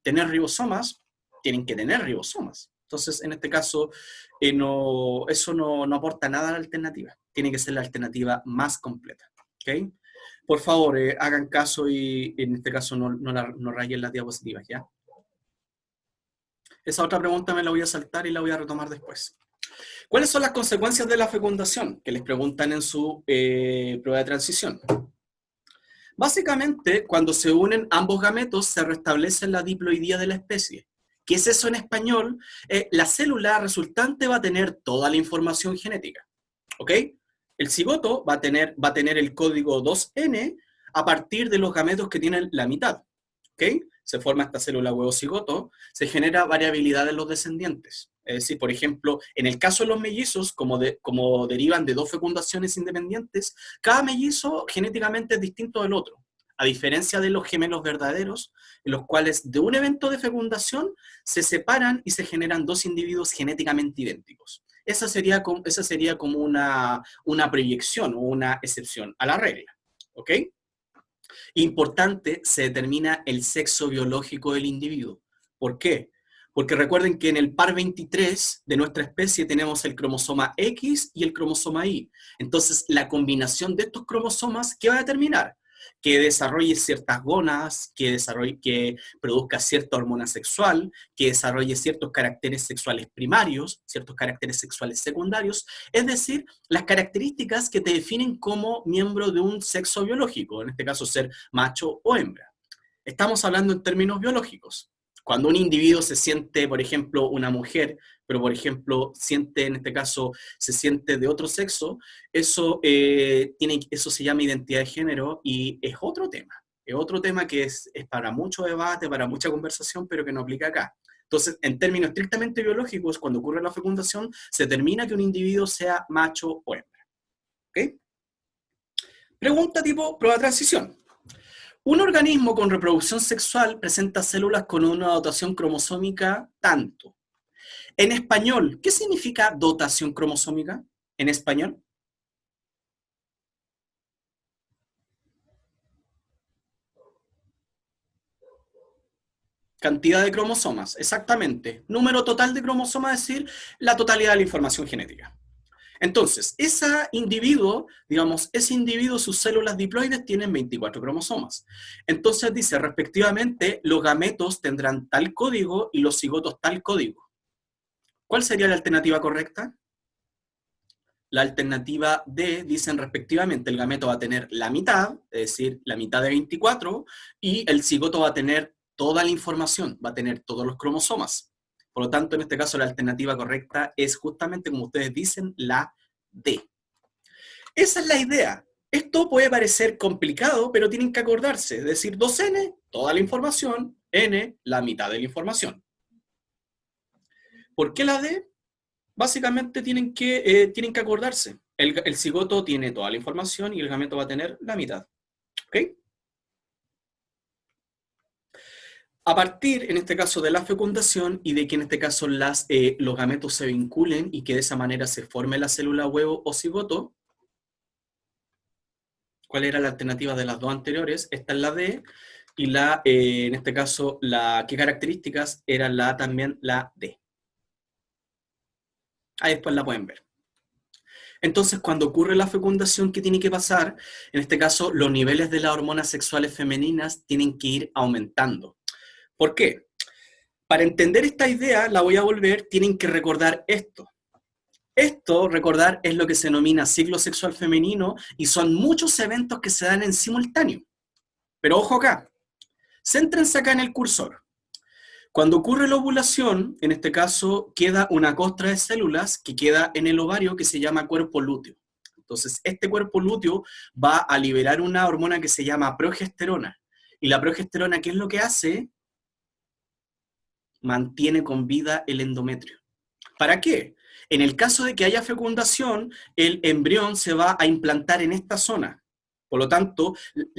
Tener ribosomas, tienen que tener ribosomas. Entonces, en este caso, eso no aporta nada a la alternativa. Tiene que ser la alternativa más completa. ¿Ok? Por favor, hagan caso y en este caso no rayen las diapositivas, ¿ya? Esa otra pregunta me la voy a saltar y la voy a retomar después. ¿Cuáles son las consecuencias de la fecundación? Que les preguntan en su prueba de transición. Básicamente, cuando se unen ambos gametos, se restablece la diploidía de la especie. ¿Qué es eso en español? La célula resultante va a tener toda la información genética. ¿Ok? El cigoto va a tener el código 2N a partir de los gametos que tienen la mitad. ¿Ok? Se forma esta célula huevo cigoto, se genera variabilidad en los descendientes. Es decir, por ejemplo, en el caso de los mellizos, como derivan de dos fecundaciones independientes, cada mellizo genéticamente es distinto del otro, a diferencia de los gemelos verdaderos, en los cuales de un evento de fecundación se separan y se generan dos individuos genéticamente idénticos. Esa sería como una proyección o una excepción a la regla. ¿Ok? Importante, se determina el sexo biológico del individuo. ¿Por qué? Porque recuerden que en el par 23 de nuestra especie tenemos el cromosoma X y el cromosoma Y. Entonces, la combinación de estos cromosomas, ¿qué va a determinar? Que desarrolle ciertas gónadas, que produzca cierta hormona sexual, que desarrolle ciertos caracteres sexuales primarios, ciertos caracteres sexuales secundarios, es decir, las características que te definen como miembro de un sexo biológico, en este caso ser macho o hembra. Estamos hablando en términos biológicos. Cuando un individuo se siente, por ejemplo, una mujer, pero por ejemplo, en este caso, se siente de otro sexo, eso se llama identidad de género y es otro tema. Es otro tema que es para mucho debate, para mucha conversación, pero que no aplica acá. Entonces, en términos estrictamente biológicos, cuando ocurre la fecundación, se determina que un individuo sea macho o hembra. ¿Ok? Pregunta tipo prueba de transición. Un organismo con reproducción sexual presenta células con una dotación cromosómica tanto. En español, ¿qué significa dotación cromosómica? En español. Cantidad de cromosomas, exactamente. Número total de cromosomas, es decir, la totalidad de la información genética. Entonces, ese individuo, sus células diploides tienen 24 cromosomas. Entonces dice, respectivamente, los gametos tendrán tal código y los cigotos tal código. ¿Cuál sería la alternativa correcta? La alternativa D, dicen respectivamente, el gameto va a tener la mitad, es decir, la mitad de 24, y el cigoto va a tener toda la información, va a tener todos los cromosomas. Por lo tanto, en este caso, la alternativa correcta es justamente, como ustedes dicen, la D. Esa es la idea. Esto puede parecer complicado, pero tienen que acordarse. Es decir, 2N, toda la información, N, la mitad de la información. ¿Por qué la D? Básicamente tienen que acordarse. El cigoto tiene toda la información y el gameto va a tener la mitad. ¿Ok? A partir, en este caso, de la fecundación y de que en este caso los gametos se vinculen y que de esa manera se forme la célula huevo o cigoto, ¿Cuál era la alternativa de las dos anteriores? Esta es la D, y en este caso, ¿qué características? Era también la D. Ahí después la pueden ver. Entonces, cuando ocurre la fecundación, ¿qué tiene que pasar? En este caso, los niveles de las hormonas sexuales femeninas tienen que ir aumentando. ¿Por qué? Para entender esta idea, la voy a volver, tienen que recordar esto. Esto, recordar, es lo que se denomina ciclo sexual femenino y son muchos eventos que se dan en simultáneo. Pero ojo acá, céntrense acá en el cursor. Cuando ocurre la ovulación, en este caso, queda una costra de células que queda en el ovario que se llama cuerpo lúteo. Entonces, este cuerpo lúteo va a liberar una hormona que se llama progesterona. Y la progesterona, ¿qué es lo que hace? Mantiene con vida el endometrio. ¿Para qué? En el caso de que haya fecundación, el embrión se va a implantar en esta zona. Por lo tanto,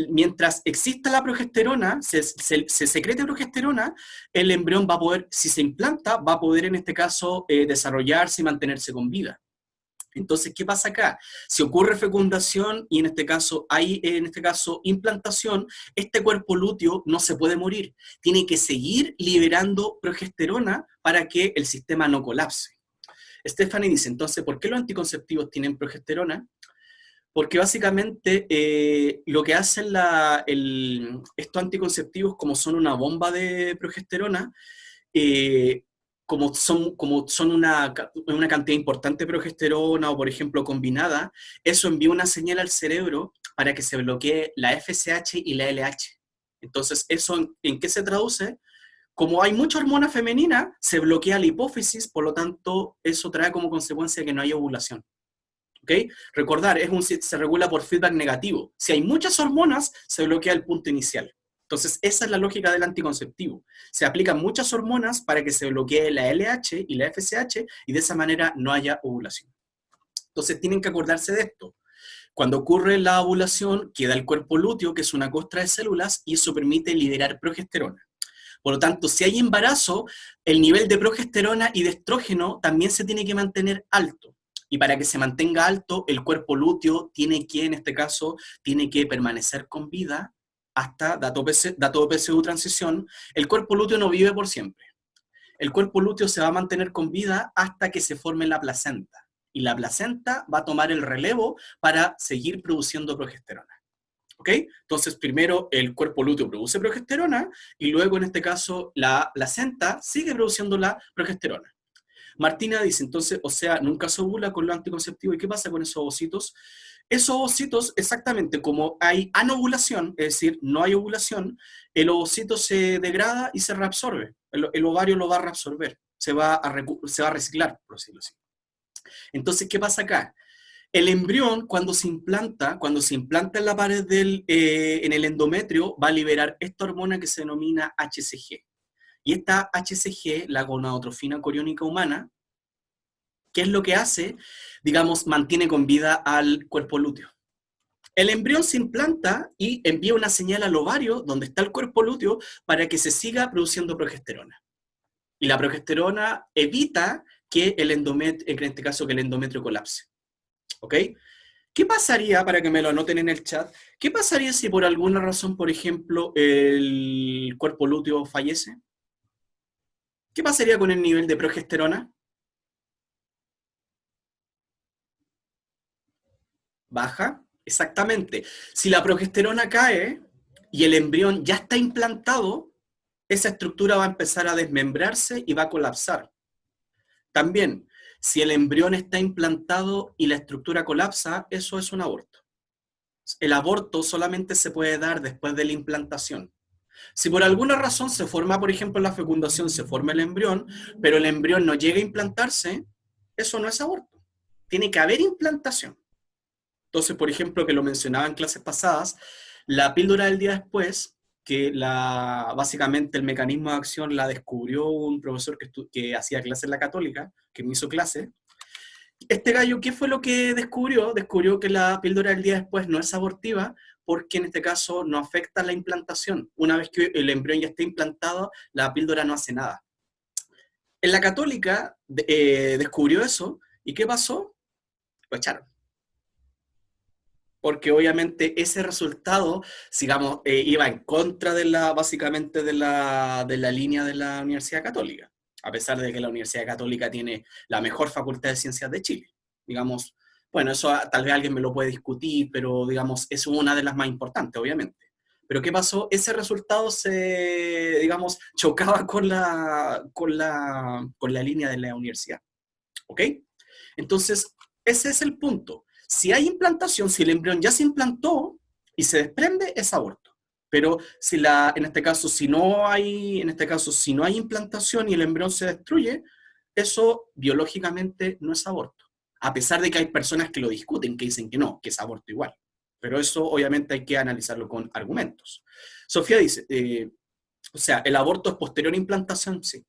mientras exista la progesterona, se secrete progesterona, el embrión va a poder, si se implanta, va a poder en este caso desarrollarse y mantenerse con vida. Entonces, ¿qué pasa acá? Si ocurre fecundación y en este caso hay implantación, este cuerpo lúteo no se puede morir. Tiene que seguir liberando progesterona para que el sistema no colapse. Stephanie dice, entonces, ¿por qué los anticonceptivos tienen progesterona? Porque básicamente lo que hacen estos anticonceptivos, como son una bomba de progesterona, eh, como son una cantidad importante de progesterona o, por ejemplo, combinada, eso envía una señal al cerebro para que se bloquee la FSH y la LH. Entonces, ¿eso en qué se traduce? Como hay mucha hormona femenina, se bloquea la hipófisis, por lo tanto, eso trae como consecuencia que no haya ovulación. ¿Ok? Recordar, se regula por feedback negativo. Si hay muchas hormonas, se bloquea el punto inicial. Entonces, esa es la lógica del anticonceptivo. Se aplican muchas hormonas para que se bloquee la LH y la FSH y de esa manera no haya ovulación. Entonces, tienen que acordarse de esto. Cuando ocurre la ovulación, queda el cuerpo lúteo, que es una costra de células, y eso permite liberar progesterona. Por lo tanto, si hay embarazo, el nivel de progesterona y de estrógeno también se tiene que mantener alto. Y para que se mantenga alto, el cuerpo lúteo tiene que, en este caso, tiene que permanecer con vida hasta, dato PSU transición, el cuerpo lúteo no vive por siempre. El cuerpo lúteo se va a mantener con vida hasta que se forme la placenta. Y la placenta va a tomar el relevo para seguir produciendo progesterona. ¿Ok? Entonces, primero el cuerpo lúteo produce progesterona y luego, en este caso, la placenta sigue produciendo la progesterona. Martina dice, entonces, o sea, nunca se ovula con los anticonceptivos. ¿Y qué pasa con esos ovocitos? Esos ovocitos, exactamente como hay anovulación, es decir, no hay ovulación, el ovocito se degrada y se reabsorbe. El ovario lo va a reabsorber, se va a reciclar, por decirlo así. Entonces, ¿qué pasa acá? El embrión, cuando se implanta en la pared en el endometrio, va a liberar esta hormona que se denomina HCG. Y esta HCG, la gonadotrofina coriónica humana, ¿qué es lo que hace? Digamos, mantiene con vida al cuerpo lúteo. El embrión se implanta y envía una señal al ovario, donde está el cuerpo lúteo, para que se siga produciendo progesterona. Y la progesterona evita que en este caso, que el endometrio colapse. ¿Ok? ¿Qué pasaría, para que me lo anoten en el chat, qué pasaría si por alguna razón, por ejemplo, el cuerpo lúteo fallece? ¿Qué pasaría con el nivel de progesterona? Baja, exactamente. Si la progesterona cae y el embrión ya está implantado, esa estructura va a empezar a desmembrarse y va a colapsar. También, si el embrión está implantado y la estructura colapsa, eso es un aborto. El aborto solamente se puede dar después de la implantación. Si por alguna razón se forma, por ejemplo, la fecundación, se forma el embrión, pero el embrión no llega a implantarse, eso no es aborto. Tiene que haber implantación. Entonces, por ejemplo, que lo mencionaba en clases pasadas, la píldora del día después, que básicamente el mecanismo de acción la descubrió un profesor que hacía clases en la Católica, que me hizo clase. Este gallo, ¿qué fue lo que descubrió? Descubrió que la píldora del día después no es abortiva porque en este caso no afecta la implantación. Una vez que el embrión ya está implantado, la píldora no hace nada. En la Católica descubrió eso, ¿y qué pasó? Lo echaron. porque obviamente ese resultado, digamos, iba en contra de básicamente de la línea de la Universidad Católica, a pesar de que la Universidad Católica tiene la mejor facultad de ciencias de Chile. Digamos, bueno, eso tal vez alguien me lo puede discutir, pero digamos, es una de las más importantes, obviamente. Pero ¿qué pasó? Ese resultado digamos, chocaba con la línea de la universidad. ¿Ok? Entonces, ese es el punto. Si hay implantación, si el embrión ya se implantó y se desprende, es aborto. Pero en este caso, si no hay implantación y el embrión se destruye, eso biológicamente no es aborto. A pesar de que hay personas que lo discuten, que dicen que no, que es aborto igual. Pero eso obviamente hay que analizarlo con argumentos. Sofía dice, o sea, ¿el aborto es posterior a implantación? Sí.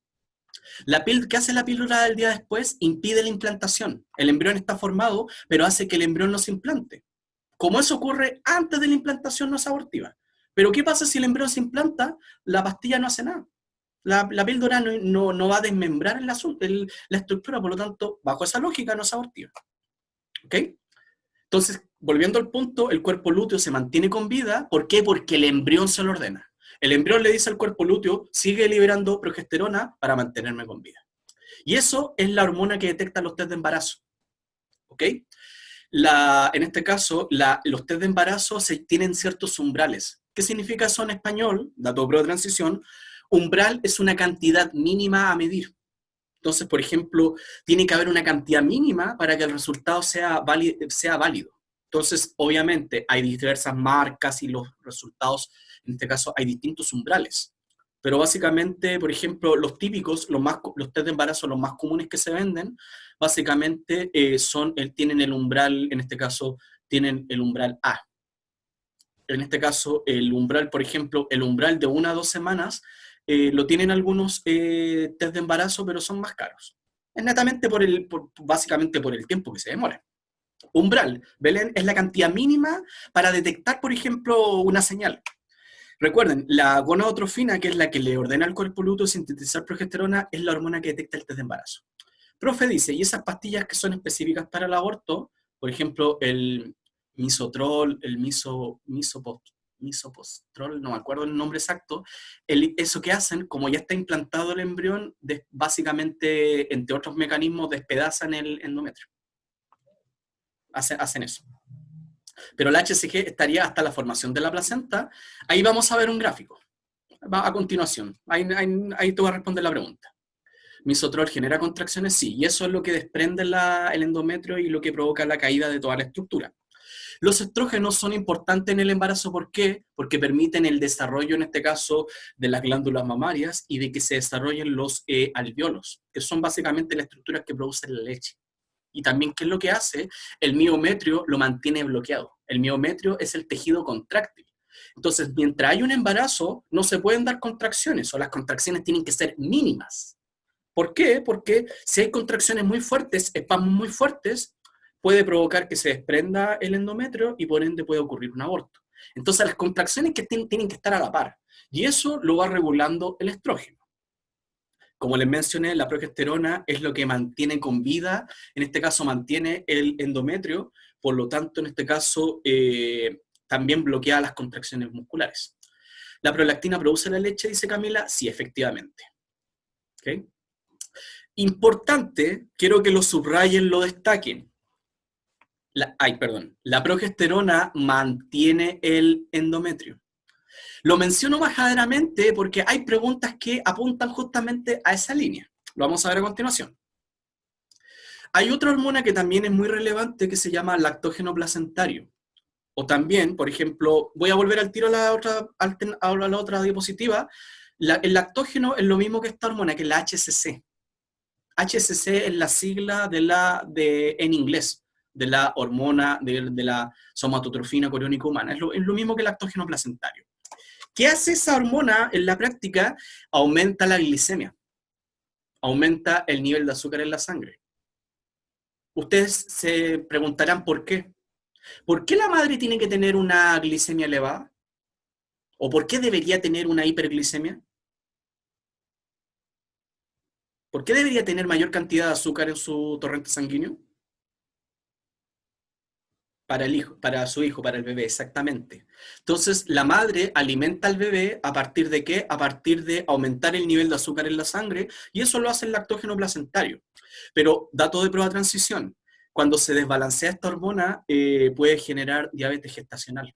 ¿Qué hace la píldora del día después? Impide la implantación. El embrión está formado, pero hace que el embrión no se implante. Como eso ocurre antes de la implantación, no es abortiva. Pero ¿qué pasa si el embrión se implanta? La pastilla no hace nada. La píldora no va a desmembrar la estructura, por lo tanto, bajo esa lógica, no es abortiva. ¿Ok? Entonces, volviendo al punto, el cuerpo lúteo se mantiene con vida. ¿Por qué? Porque el embrión se lo ordena. El embrión le dice al cuerpo lúteo, sigue liberando progesterona para mantenerme con vida. Y eso es la hormona que detecta los test de embarazo. ¿Ok? En este caso, los test de embarazo tienen ciertos umbrales. ¿Qué significa eso en español? Dato pro transición. Umbral es una cantidad mínima a medir. Entonces, por ejemplo, tiene que haber una cantidad mínima para que el resultado sea válido. Entonces, obviamente, hay diversas marcas y los resultados, en este caso, hay distintos umbrales. Pero básicamente, por ejemplo, los típicos, los test de embarazo, los más comunes que se venden, básicamente tienen el umbral, en este caso, tienen el umbral A. En este caso, el umbral, por ejemplo, el umbral de 1 a 2 semanas, lo tienen algunos test de embarazo, pero son más caros. Es netamente básicamente por el tiempo que se demora. Umbral, Belén, es la cantidad mínima para detectar, por ejemplo, una señal. Recuerden, la gonadotrofina, que es la que le ordena al cuerpo lúteo sintetizar progesterona, es la hormona que detecta el test de embarazo. Profe dice, y esas pastillas que son específicas para el aborto, por ejemplo, el misotrol, el misopostrol, no me acuerdo el nombre exacto, eso que hacen, como ya está implantado el embrión, básicamente, entre otros mecanismos, despedazan el endometrio. Hacen eso. Pero el HCG estaría hasta la formación de la placenta. Ahí vamos a ver un gráfico. Va a continuación. Ahí te voy a responder la pregunta. ¿Misotrol genera contracciones? Sí, y eso es lo que desprende el endometrio y lo que provoca la caída de toda la estructura. Los estrógenos son importantes en el embarazo, ¿por qué? Porque permiten el desarrollo, en este caso, de las glándulas mamarias y de que se desarrollen los alvéolos, que son básicamente las estructuras que producen la leche. Y también, ¿qué es lo que hace? El miometrio lo mantiene bloqueado. El miometrio es el tejido contráctil. Entonces, mientras hay un embarazo, no se pueden dar contracciones, o las contracciones tienen que ser mínimas. ¿Por qué? Porque si hay contracciones muy fuertes, espasmos muy fuertes, puede provocar que se desprenda el endometrio y por ende puede ocurrir un aborto. Entonces las contracciones tienen que estar a la par. Y eso lo va regulando el estrógeno. Como les mencioné, la progesterona es lo que mantiene con vida, en este caso mantiene el endometrio, por lo tanto, en este caso, también bloquea las contracciones musculares. ¿La prolactina produce la leche, dice Camila? Sí, efectivamente. ¿Okay? Importante, quiero que lo subrayen, lo destaquen. La progesterona mantiene el endometrio. Lo menciono majaderamente porque hay preguntas que apuntan justamente a esa línea. Lo vamos a ver a continuación. Hay otra hormona que también es muy relevante que se llama lactógeno placentario. O también, por ejemplo, voy a volver al tiro a la otra diapositiva. El lactógeno es lo mismo que esta hormona, que es la HCC. HCC es la sigla en inglés, de la hormona, de la somatotrofina coriónica humana. Es lo mismo que el lactógeno placentario. ¿Qué hace esa hormona en la práctica? Aumenta la glicemia, aumenta el nivel de azúcar en la sangre. Ustedes se preguntarán por qué. ¿Por qué la madre tiene que tener una glicemia elevada? ¿O por qué debería tener una hiperglicemia? ¿Por qué debería tener mayor cantidad de azúcar en su torrente sanguíneo? Para el hijo, para su hijo, para el bebé, exactamente. Entonces, la madre alimenta al bebé ¿a partir de qué? A partir de aumentar el nivel de azúcar en la sangre, y eso lo hace el lactógeno placentario. Pero, dato de prueba de transición, cuando se desbalancea esta hormona, puede generar diabetes gestacional.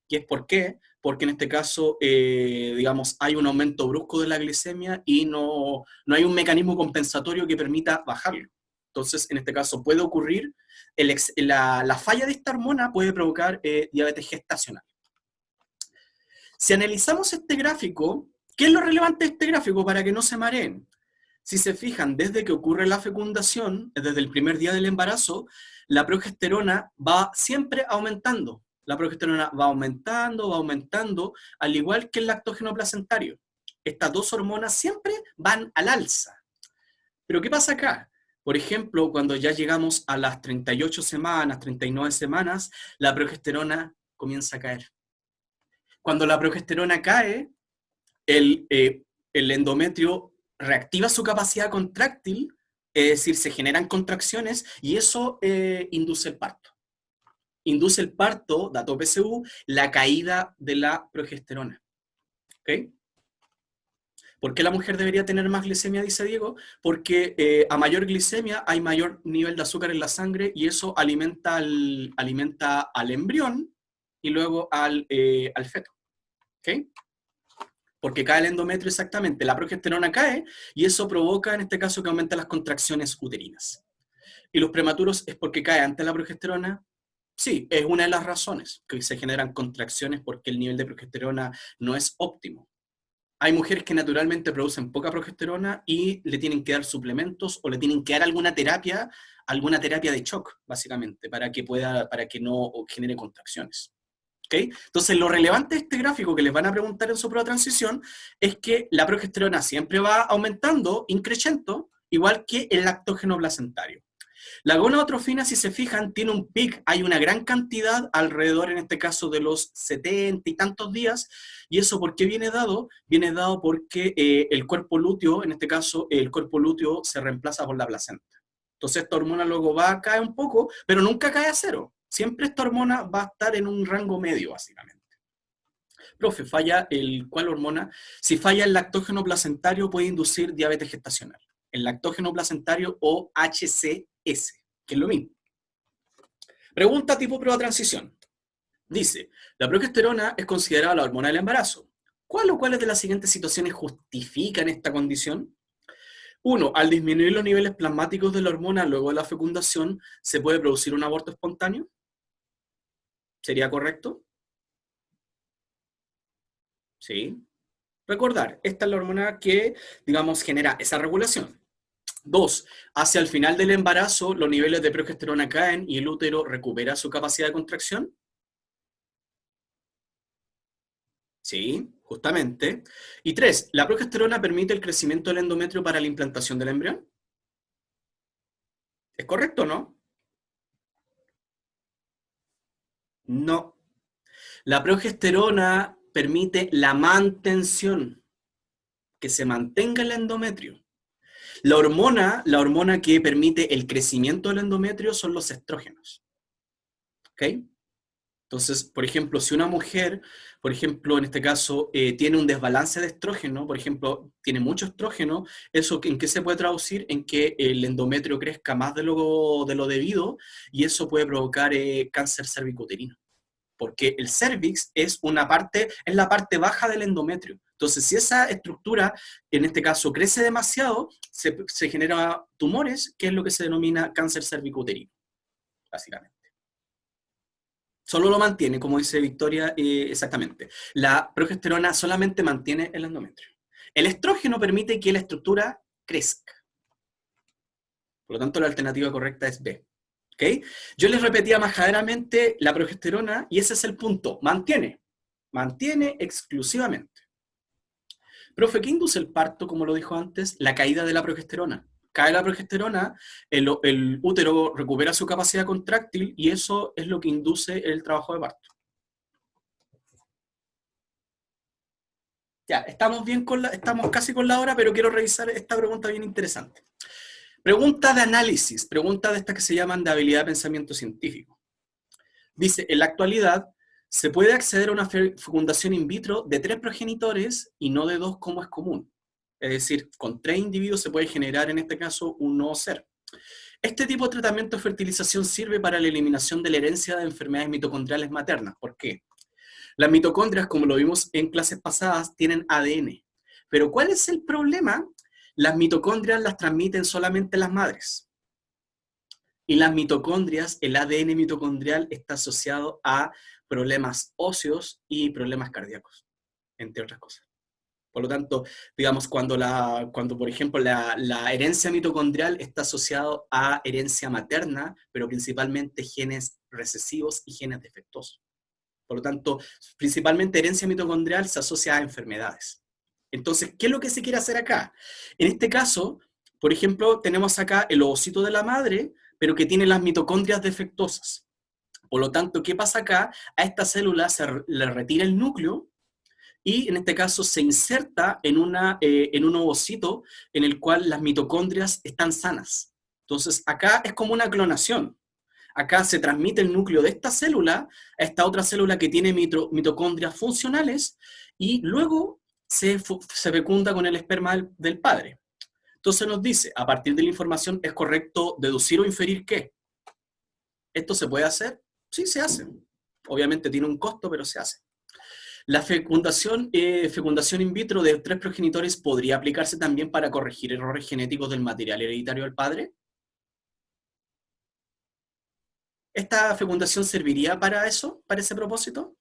¿Y es por qué? Porque en este caso, digamos, hay un aumento brusco de la glicemia y no hay un mecanismo compensatorio que permita bajarlo. Entonces, en este caso puede ocurrir, la falla de esta hormona puede provocar diabetes gestacional. Si analizamos este gráfico, ¿qué es lo relevante de este gráfico para que no se mareen? Si se fijan, desde que ocurre la fecundación, desde el primer día del embarazo, la progesterona va siempre aumentando. La progesterona va aumentando, al igual que el lactógeno placentario. Estas dos hormonas siempre van al alza. Pero ¿qué pasa acá? Por ejemplo, cuando ya llegamos a las 38 semanas, 39 semanas, la progesterona comienza a caer. Cuando la progesterona cae, el endometrio reactiva su capacidad contráctil, es decir, se generan contracciones y eso induce el parto. Induce el parto, dato PSU, la caída de la progesterona. ¿Ok? ¿Por qué la mujer debería tener más glicemia, dice Diego? Porque a mayor glicemia hay mayor nivel de azúcar en la sangre y eso alimenta al embrión y luego al feto. ¿Ok? Porque cae el endometrio exactamente, la progesterona cae y eso provoca en este caso que aumenten las contracciones uterinas. ¿Y los prematuros es porque cae antes la progesterona? Sí, es una de las razones que se generan contracciones porque el nivel de progesterona no es óptimo. Hay mujeres que naturalmente producen poca progesterona y le tienen que dar suplementos o le tienen que dar alguna terapia de shock, básicamente, para que no genere contracciones. ¿Okay? Entonces, lo relevante de este gráfico que les van a preguntar en su prueba de transición es que la progesterona siempre va aumentando, increciendo, igual que el lactógeno placentario. La gonadotrofina, si se fijan, tiene un pic, hay una gran cantidad alrededor, en este caso, de los 70 y tantos días, y eso ¿por qué viene dado? Viene dado porque el cuerpo lúteo, en este caso, el cuerpo lúteo se reemplaza por la placenta. Entonces esta hormona luego va a caer un poco, pero nunca cae a cero. Siempre esta hormona va a estar en un rango medio, básicamente. Profe, ¿cuál hormona? Si falla el lactógeno placentario puede inducir diabetes gestacional. El lactógeno placentario o HCS, que es lo mismo. Pregunta tipo prueba de transición. Dice, la progesterona es considerada la hormona del embarazo. ¿Cuál o cuáles de las siguientes situaciones justifican esta condición? 1. Al disminuir los niveles plasmáticos de la hormona luego de la fecundación, ¿se puede producir un aborto espontáneo? ¿Sería correcto? Sí. Recordar, esta es la hormona que, digamos, genera esa regulación. 2. Hacia el final del embarazo, los niveles de progesterona caen y el útero recupera su capacidad de contracción. Sí, justamente. Y 3. ¿La progesterona permite el crecimiento del endometrio para la implantación del embrión? ¿Es correcto o no? No. La progesterona permite la mantención, que se mantenga el endometrio. La hormona que permite el crecimiento del endometrio son los estrógenos. ¿Ok? Entonces, por ejemplo, si una mujer, por ejemplo, en este caso, tiene un desbalance de estrógeno, por ejemplo, tiene mucho estrógeno, ¿eso en qué se puede traducir? En que el endometrio crezca más de lo debido y eso puede provocar cáncer cervicuterino. Porque el cervix es la parte baja del endometrio. Entonces, si esa estructura, en este caso, crece demasiado, se generan tumores, que es lo que se denomina cáncer cervicuterino, básicamente. Solo lo mantiene, como dice Victoria, exactamente. La progesterona solamente mantiene el endometrio. El estrógeno permite que la estructura crezca. Por lo tanto, la alternativa correcta es B. ¿Okay? Yo les repetía majaderamente la progesterona y ese es el punto. Mantiene exclusivamente. Profe, ¿qué induce el parto, como lo dijo antes? La caída de la progesterona. Cae la progesterona, el útero recupera su capacidad contráctil y eso es lo que induce el trabajo de parto. Ya, estamos casi con la hora, pero quiero revisar esta pregunta bien interesante. Pregunta de análisis, pregunta de estas que se llaman de habilidad de pensamiento científico. Dice, en la actualidad, se puede acceder a una fecundación in vitro de 3 progenitores y no de 2 como es común. Es decir, con 3 individuos se puede generar en este caso un nuevo ser. Este tipo de tratamiento de fertilización sirve para la eliminación de la herencia de enfermedades mitocondriales maternas. ¿Por qué? Las mitocondrias, como lo vimos en clases pasadas, tienen ADN. Pero ¿cuál es el problema? Las mitocondrias las transmiten solamente las madres. Y las mitocondrias, el ADN mitocondrial está asociado a problemas óseos y problemas cardíacos, entre otras cosas. Por lo tanto, digamos, cuando por ejemplo, la herencia mitocondrial está asociado a herencia materna, pero principalmente genes recesivos y genes defectuosos. Por lo tanto, principalmente herencia mitocondrial se asocia a enfermedades. Entonces, ¿qué es lo que se quiere hacer acá? En este caso, por ejemplo, tenemos acá el ovocito de la madre, pero que tiene las mitocondrias defectuosas. Por lo tanto, ¿qué pasa acá? A esta célula se le retira el núcleo y en este caso se inserta en un ovocito en el cual las mitocondrias están sanas. Entonces, acá es como una clonación. Acá se transmite el núcleo de esta célula a esta otra célula que tiene mitocondrias funcionales y luego se fecunda con el esperma del padre. Entonces nos dice, a partir de la información, ¿es correcto deducir o inferir qué? ¿Esto se puede hacer? Sí, se hace. Obviamente tiene un costo, pero se hace. La fecundación in vitro de 3 progenitores podría aplicarse también para corregir errores genéticos del material hereditario del padre. ¿Esta fecundación serviría para eso, para ese propósito?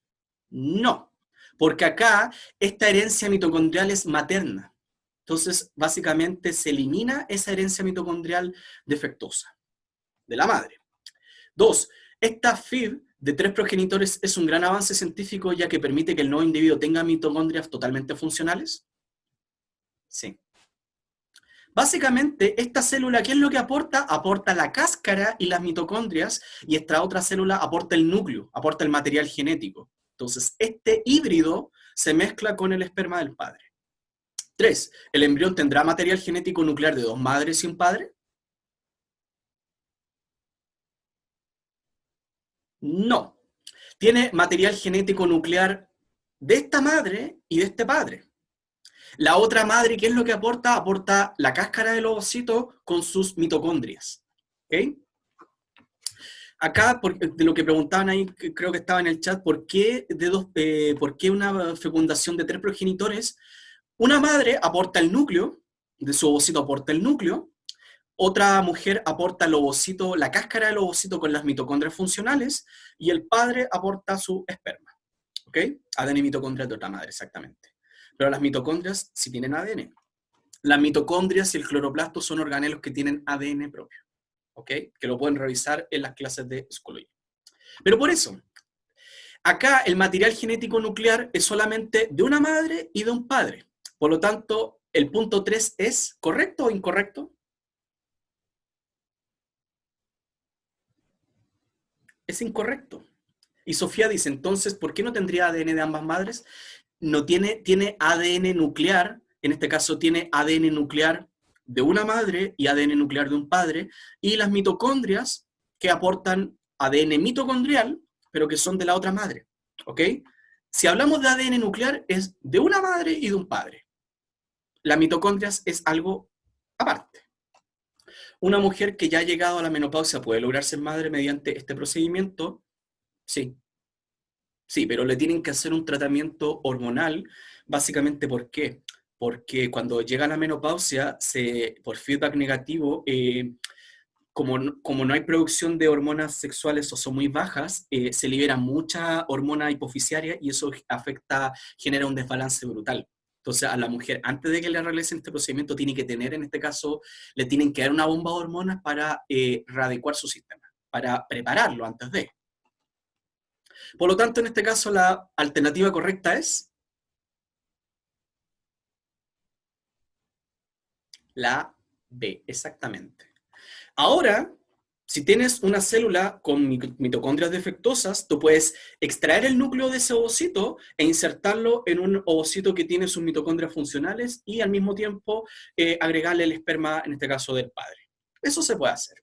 No, porque acá esta herencia mitocondrial es materna. Entonces, básicamente se elimina esa herencia mitocondrial defectuosa de la madre. 2. Esta FIV de 3 progenitores es un gran avance científico ya que permite que el nuevo individuo tenga mitocondrias totalmente funcionales. Sí. Básicamente, esta célula, ¿qué es lo que aporta? Aporta la cáscara y las mitocondrias, y esta otra célula aporta el núcleo, aporta el material genético. Entonces, este híbrido se mezcla con el esperma del padre. 3. ¿El embrión tendrá material genético nuclear de 2 madres y un padre? No. Tiene material genético nuclear de esta madre y de este padre. La otra madre, ¿qué es lo que aporta? Aporta la cáscara del ovocito con sus mitocondrias. ¿Ok? Acá, de lo que preguntaban ahí, creo que estaba en el chat, ¿por qué una fecundación de 3 progenitores? Una madre aporta el núcleo, de su ovocito aporta el núcleo, otra mujer aporta el ovocito, la cáscara del ovocito con las mitocondrias funcionales, y el padre aporta su esperma. ¿Ok? ADN y mitocondrias de otra madre, exactamente. Pero las mitocondrias sí tienen ADN. Las mitocondrias y el cloroplasto son organelos que tienen ADN propio. ¿Ok? Que lo pueden revisar en las clases de psicología. Pero por eso, acá el material genético nuclear es solamente de una madre y de un padre. Por lo tanto, el punto 3 es ¿correcto o incorrecto? Es incorrecto. Y Sofía dice, entonces, ¿por qué no tendría ADN de ambas madres? No tiene ADN nuclear, en este caso tiene ADN nuclear de una madre y ADN nuclear de un padre, y las mitocondrias que aportan ADN mitocondrial, pero que son de la otra madre. ¿Ok? Si hablamos de ADN nuclear, es de una madre y de un padre. Las mitocondrias es algo aparte. Una mujer que ya ha llegado a la menopausia puede lograr ser madre mediante este procedimiento. Sí, sí, pero le tienen que hacer un tratamiento hormonal, básicamente ¿por qué? Porque cuando llega a la menopausia, por feedback negativo, como no hay producción de hormonas sexuales o son muy bajas, se libera mucha hormona hipofisiaria y eso afecta, genera un desbalance brutal. Entonces a la mujer, antes de que le realicen este procedimiento, tiene que tener, en este caso, le tienen que dar una bomba de hormonas para readecuar su sistema, para prepararlo antes de. Por lo tanto, en este caso, la alternativa correcta es la B, exactamente. Ahora, si tienes una célula con mitocondrias defectuosas, tú puedes extraer el núcleo de ese ovocito e insertarlo en un ovocito que tiene sus mitocondrias funcionales y al mismo tiempo agregarle el esperma, en este caso, del padre. Eso se puede hacer.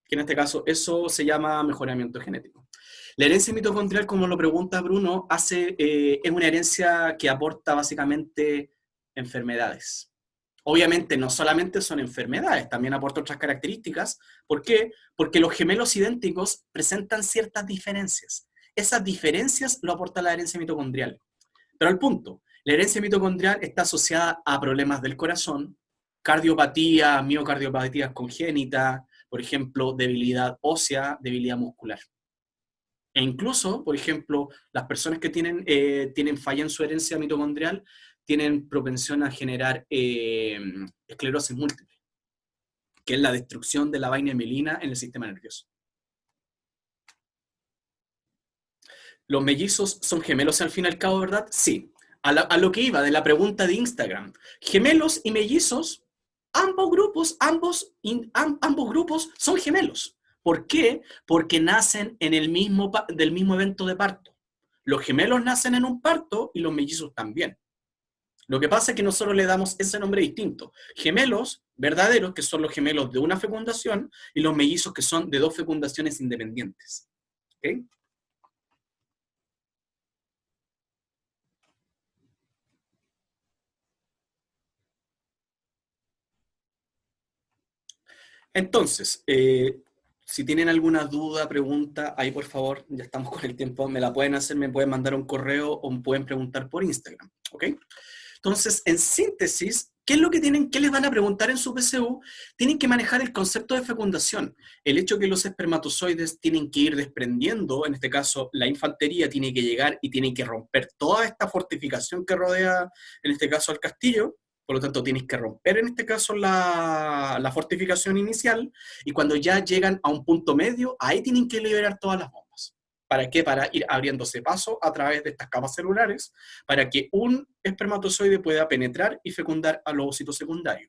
Que en este caso, eso se llama mejoramiento genético. La herencia mitocondrial, como lo pregunta Bruno, es una herencia que aporta básicamente enfermedades. Obviamente no solamente son enfermedades, también aporta otras características. ¿Por qué? Porque los gemelos idénticos presentan ciertas diferencias. Esas diferencias lo aporta la herencia mitocondrial. Pero al punto, la herencia mitocondrial está asociada a problemas del corazón, cardiopatía, miocardiopatías congénitas, por ejemplo, debilidad ósea, debilidad muscular. E incluso, por ejemplo, las personas que tienen falla en su herencia mitocondrial tienen propensión a generar esclerosis múltiple, que es la destrucción de la vaina mielina en el sistema nervioso. ¿Los mellizos son gemelos al fin y al cabo, verdad? Sí. A lo que iba de la pregunta de Instagram. Gemelos y mellizos, ambos grupos son gemelos. ¿Por qué? Porque nacen del mismo evento de parto. Los gemelos nacen en un parto y los mellizos también. Lo que pasa es que nosotros le damos ese nombre distinto. Gemelos verdaderos, que son los gemelos de una fecundación, y los mellizos, que son de dos fecundaciones independientes. ¿Okay? Entonces, si tienen alguna duda, pregunta, ahí por favor, ya estamos con el tiempo, me la pueden hacer, me pueden mandar un correo o me pueden preguntar por Instagram, ¿ok? Entonces, en síntesis, ¿qué es lo que tienen, qué les van a preguntar en su PSU? Tienen que manejar el concepto de fecundación, el hecho que los espermatozoides tienen que ir desprendiendo, en este caso la infantería tiene que llegar y tiene que romper toda esta fortificación que rodea, en este caso, al castillo. Por lo tanto, tienes que romper en este caso la fortificación inicial, y cuando ya llegan a un punto medio, ahí tienen que liberar todas las bombas. ¿Para qué? Para ir abriéndose paso a través de estas capas celulares, para que un espermatozoide pueda penetrar y fecundar al ovocito secundario.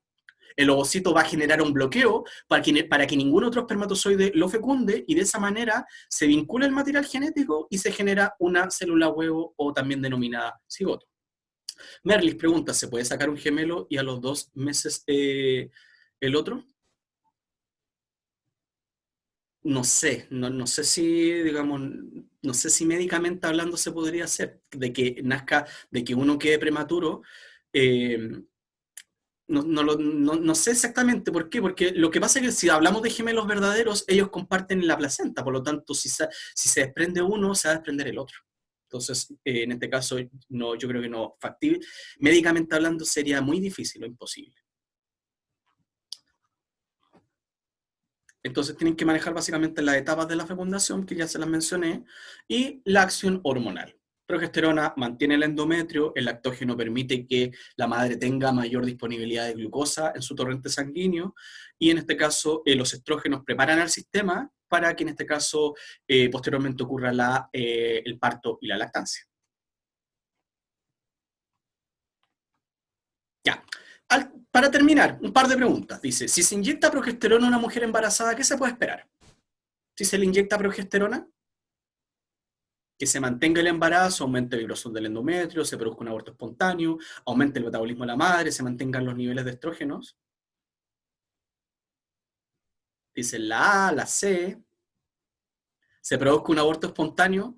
El ovocito va a generar un bloqueo para que ningún otro espermatozoide lo fecunde, y de esa manera se vincula el material genético y se genera una célula huevo, o también denominada cigoto. Merlis pregunta, ¿se puede sacar un gemelo y a los 2 meses el otro? No sé, no sé si, digamos, no sé si médicamente hablando se podría hacer, de que nazca, de que uno quede prematuro. eh, no sé exactamente por qué, porque lo que pasa es que si hablamos de gemelos verdaderos, ellos comparten la placenta, por lo tanto, si se desprende uno, se va a desprender el otro. Entonces, en este caso, no, yo creo que no, factible. Médicamente hablando, sería muy difícil o imposible. Entonces, tienen que manejar básicamente las etapas de la fecundación, que ya se las mencioné, y la acción hormonal. Progesterona mantiene el endometrio, el lactógeno permite que la madre tenga mayor disponibilidad de glucosa en su torrente sanguíneo, y en este caso los estrógenos preparan al sistema para que en este caso posteriormente ocurra el parto y la lactancia. Ya. Para terminar, un par de preguntas. Dice, si se inyecta progesterona a una mujer embarazada, ¿qué se puede esperar? Si se le inyecta progesterona, que se mantenga el embarazo, aumente el grosor del endometrio, se produzca un aborto espontáneo, aumente el metabolismo de la madre, se mantengan los niveles de estrógenos. Dice la A, la C, se produzca un aborto espontáneo.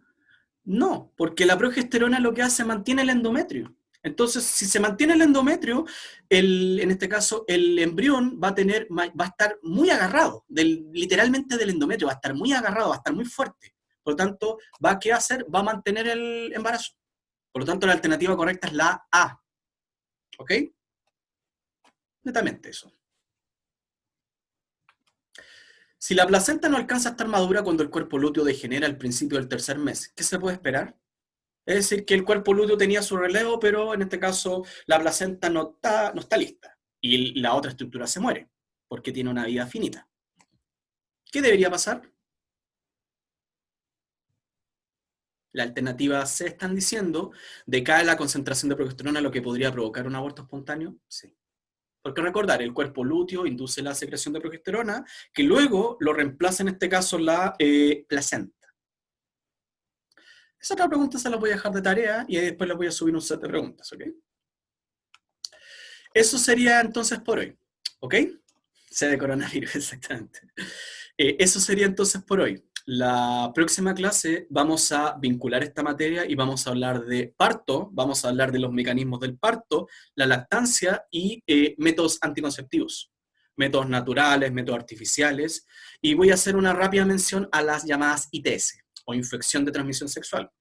No, porque la progesterona lo que hace, mantiene el endometrio. Entonces, si se mantiene el endometrio, en este caso, el embrión va a estar muy agarrado, literalmente del endometrio, va a estar muy agarrado, va a estar muy fuerte. Por lo tanto, ¿qué va a hacer? Va a mantener el embarazo. Por lo tanto, la alternativa correcta es la A. ¿Ok? Netamente eso. Si la placenta no alcanza a estar madura cuando el cuerpo lúteo degenera al principio del tercer mes, ¿qué se puede esperar? Es decir, que el cuerpo lúteo tenía su relevo, pero en este caso la placenta no está lista. Y la otra estructura se muere, porque tiene una vida finita. ¿Qué debería pasar? La alternativa C, están diciendo, decae la concentración de progesterona, lo que podría provocar un aborto espontáneo. Sí. Porque recordar, el cuerpo lúteo induce la secreción de progesterona, que luego lo reemplaza en este caso la placenta. Esa otra pregunta se la voy a dejar de tarea y después les voy a subir un set de preguntas, ¿ok? Eso sería entonces por hoy, ¿ok? C de coronavirus, exactamente. Eso sería entonces por hoy. La próxima clase vamos a vincular esta materia y vamos a hablar de parto, vamos a hablar de los mecanismos del parto, la lactancia y métodos anticonceptivos, métodos naturales, métodos artificiales, y voy a hacer una rápida mención a las llamadas ITS, o infección de transmisión sexual.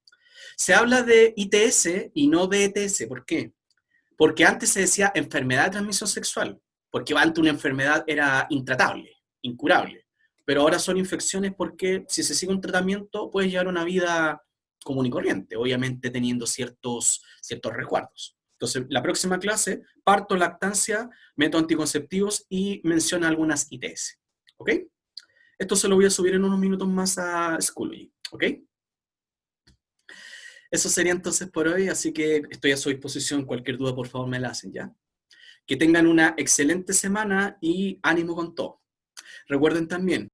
Se habla de ITS y no de ETS, ¿por qué? Porque antes se decía enfermedad de transmisión sexual, porque antes una enfermedad era intratable, incurable. Pero ahora son infecciones porque si se sigue un tratamiento puedes llevar una vida común y corriente, obviamente teniendo ciertos resguardos. Entonces, la próxima clase, parto, lactancia, métodos anticonceptivos y menciona algunas ITS. ¿Ok? Esto se lo voy a subir en unos minutos más a Schoology. ¿Ok? Eso sería entonces por hoy, así que estoy a su disposición. Cualquier duda, por favor, me la hacen, ¿ya? Que tengan una excelente semana y ánimo con todo. Recuerden también,